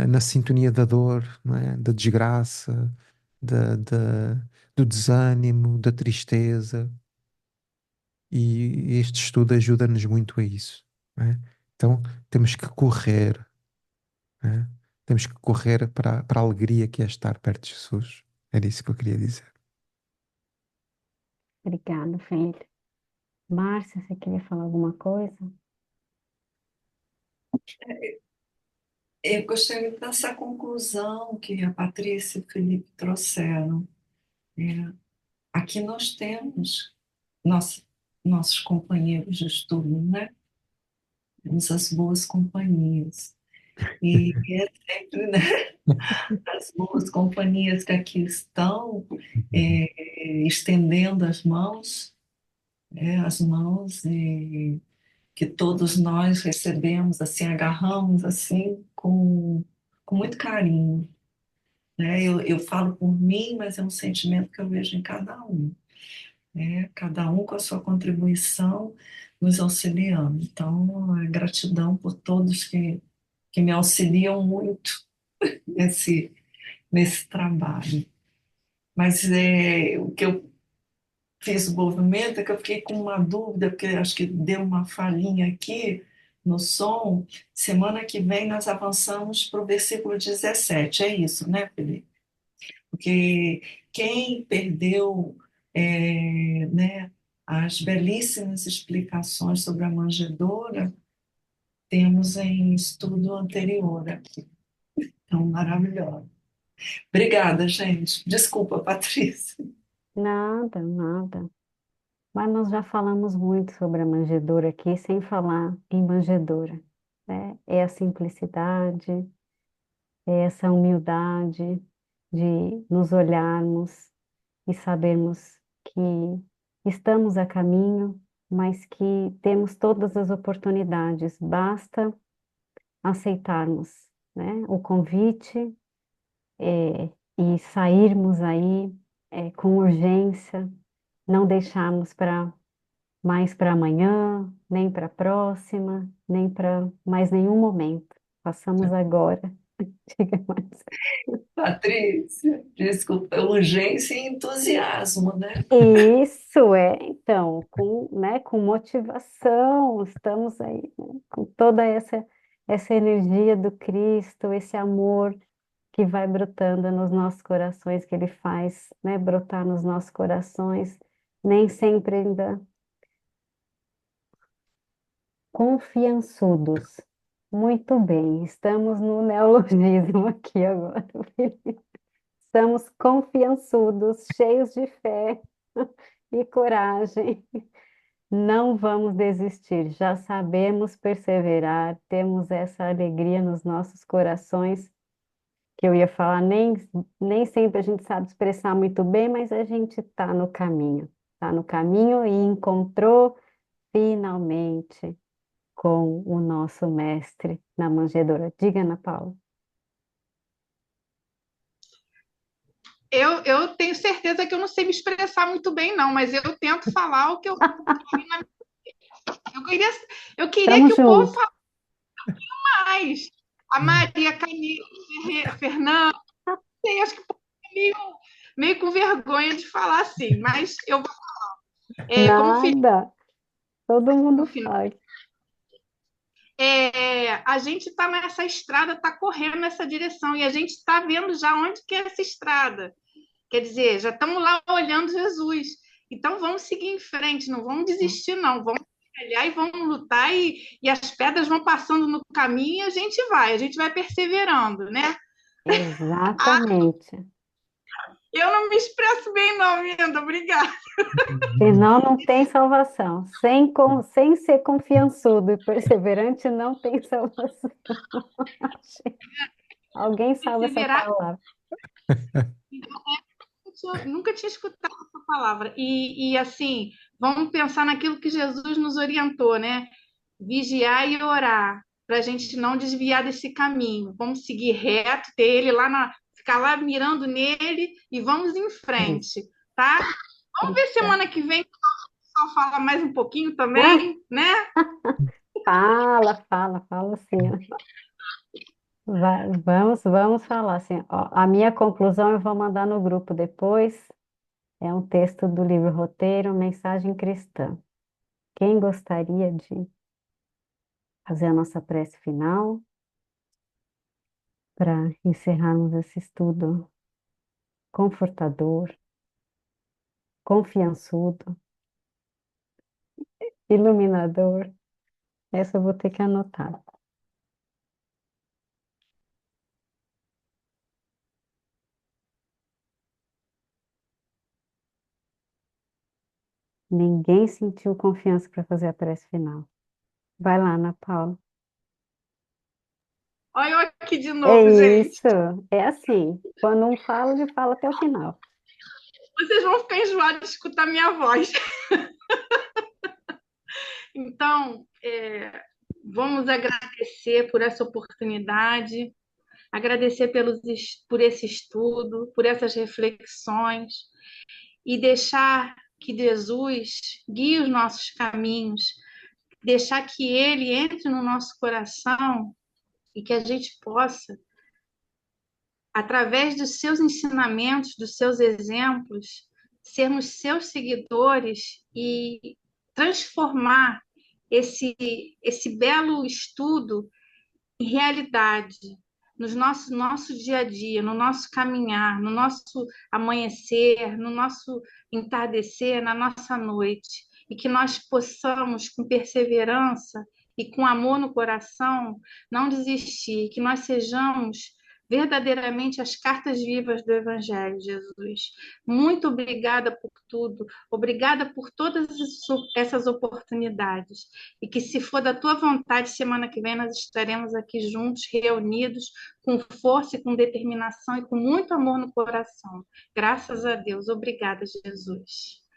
na sintonia da dor, não é? Da desgraça, do desânimo, da tristeza. E este estudo ajuda-nos muito a isso, não é? Então temos que correr, não é? Temos que correr para a alegria que é estar perto de Jesus. Era isso que eu queria dizer. Obrigada, Felipe. Márcia, você queria falar alguma coisa? Eu gostei dessa conclusão que a Patrícia e o Felipe trouxeram. É, aqui nós temos nosso, nossos companheiros de estudo, né? Temos as boas companhias. E é sempre, né, as boas companhias que aqui estão estendendo as mãos e que todos nós recebemos, assim, agarramos assim com muito carinho, né? Eu falo por mim, mas é um sentimento que eu vejo em cada um, né? Cada um com a sua contribuição nos auxiliando. Então, a gratidão por todos que me auxiliam muito nesse, nesse trabalho. Mas o que eu fiz o movimento é que eu fiquei com uma dúvida, porque acho que deu uma falhinha aqui no som. Semana que vem nós avançamos para o versículo 17, é isso, né, Felipe? Porque quem perdeu né, as belíssimas explicações sobre a manjedoura, temos em estudo anterior aqui. Então, maravilhoso. Obrigada, gente. Desculpa, Patrícia. Nada, nada. Mas nós já falamos muito sobre a manjedoura aqui, sem falar em manjedoura, né? É a simplicidade, é essa humildade de nos olharmos e sabermos que estamos a caminho, mas que temos todas as oportunidades, basta aceitarmos, né, o convite, e sairmos aí, com urgência, não deixarmos para mais para amanhã, nem para a próxima, nem para mais nenhum momento. Passamos agora. Diga mais. Patrícia, desculpa, urgência e entusiasmo, né? Isso é, então, né, com motivação, estamos aí, né, com toda essa energia do Cristo, esse amor que vai brotando nos nossos corações, que Ele faz, né, brotar nos nossos corações, nem sempre ainda confiançudos. Muito bem, estamos no neologismo aqui agora, Felipe. Estamos confiançudos, cheios de fé e coragem. Não vamos desistir, já sabemos perseverar, temos essa alegria nos nossos corações, que eu ia falar, nem sempre a gente sabe expressar muito bem, mas a gente está no caminho e encontrou finalmente com o nosso mestre na manjedoura. Diga, Ana Paula. Eu tenho certeza que eu não sei me expressar muito bem, não, mas eu tento falar o que eu vi na... eu queria Estamos que o povo juntos. falasse mais. A Maria Camila, Fernanda, sei, acho que o povo é meio com vergonha de falar assim, mas eu como Felipe, Nada, todo mundo no final, faz. a gente está nessa estrada, está correndo nessa direção, e a gente está vendo já onde que é essa estrada. Quer dizer, já estamos lá olhando Jesus. Então vamos seguir em frente, não vamos desistir, não. Vamos trabalhar e vamos lutar, e as pedras vão passando no caminho e a gente vai perseverando, né? Exatamente. Eu não me expresso bem, não, Minda, obrigada. Senão não tem salvação. Sem ser confiançudo e perseverante, não tem salvação. Alguém salva essa Perseverar, palavra. eu nunca tinha escutado essa palavra. Assim, vamos pensar naquilo que Jesus nos orientou, né? Vigiar e orar, para a gente não desviar desse caminho. Vamos seguir reto, ter ele lá ficar lá mirando nele e vamos em Isso. frente, tá? Vamos ver semana que vem, o pessoal fala mais um pouquinho Ah, também, né? fala sim. Vamos falar assim. Ó, a minha conclusão eu vou mandar no grupo depois. É um texto do livro Roteiro, Mensagem Cristã. Quem gostaria de fazer a nossa prece final para encerrarmos esse estudo confortador, confiançudo, iluminador? Essa eu vou ter que anotar. Ninguém sentiu confiança para fazer a prece final. Vai lá, Ana Paula. Olha eu aqui de É novo, gente. isso, é assim. Quando um fala, ele fala até o final. Vocês vão ficar enjoados de escutar minha voz. Então, vamos agradecer por essa oportunidade, agradecer por esse estudo, por essas reflexões e deixar que Jesus guie os nossos caminhos, deixar que Ele entre no nosso coração e que a gente possa, através dos seus ensinamentos, dos seus exemplos, sermos seus seguidores e transformar esse belo estudo em realidade, nosso dia a dia, no nosso caminhar, no nosso amanhecer, no nosso entardecer, na nossa noite. E que nós possamos, com perseverança e com amor no coração, não desistir, que nós sejamos verdadeiramente as cartas vivas do Evangelho, Jesus. Muito obrigada por tudo, obrigada por todas essas oportunidades. E que, se for da tua vontade, semana que vem nós estaremos aqui juntos, reunidos, com força e com determinação e com muito amor no coração. Graças a Deus. Obrigada, Jesus.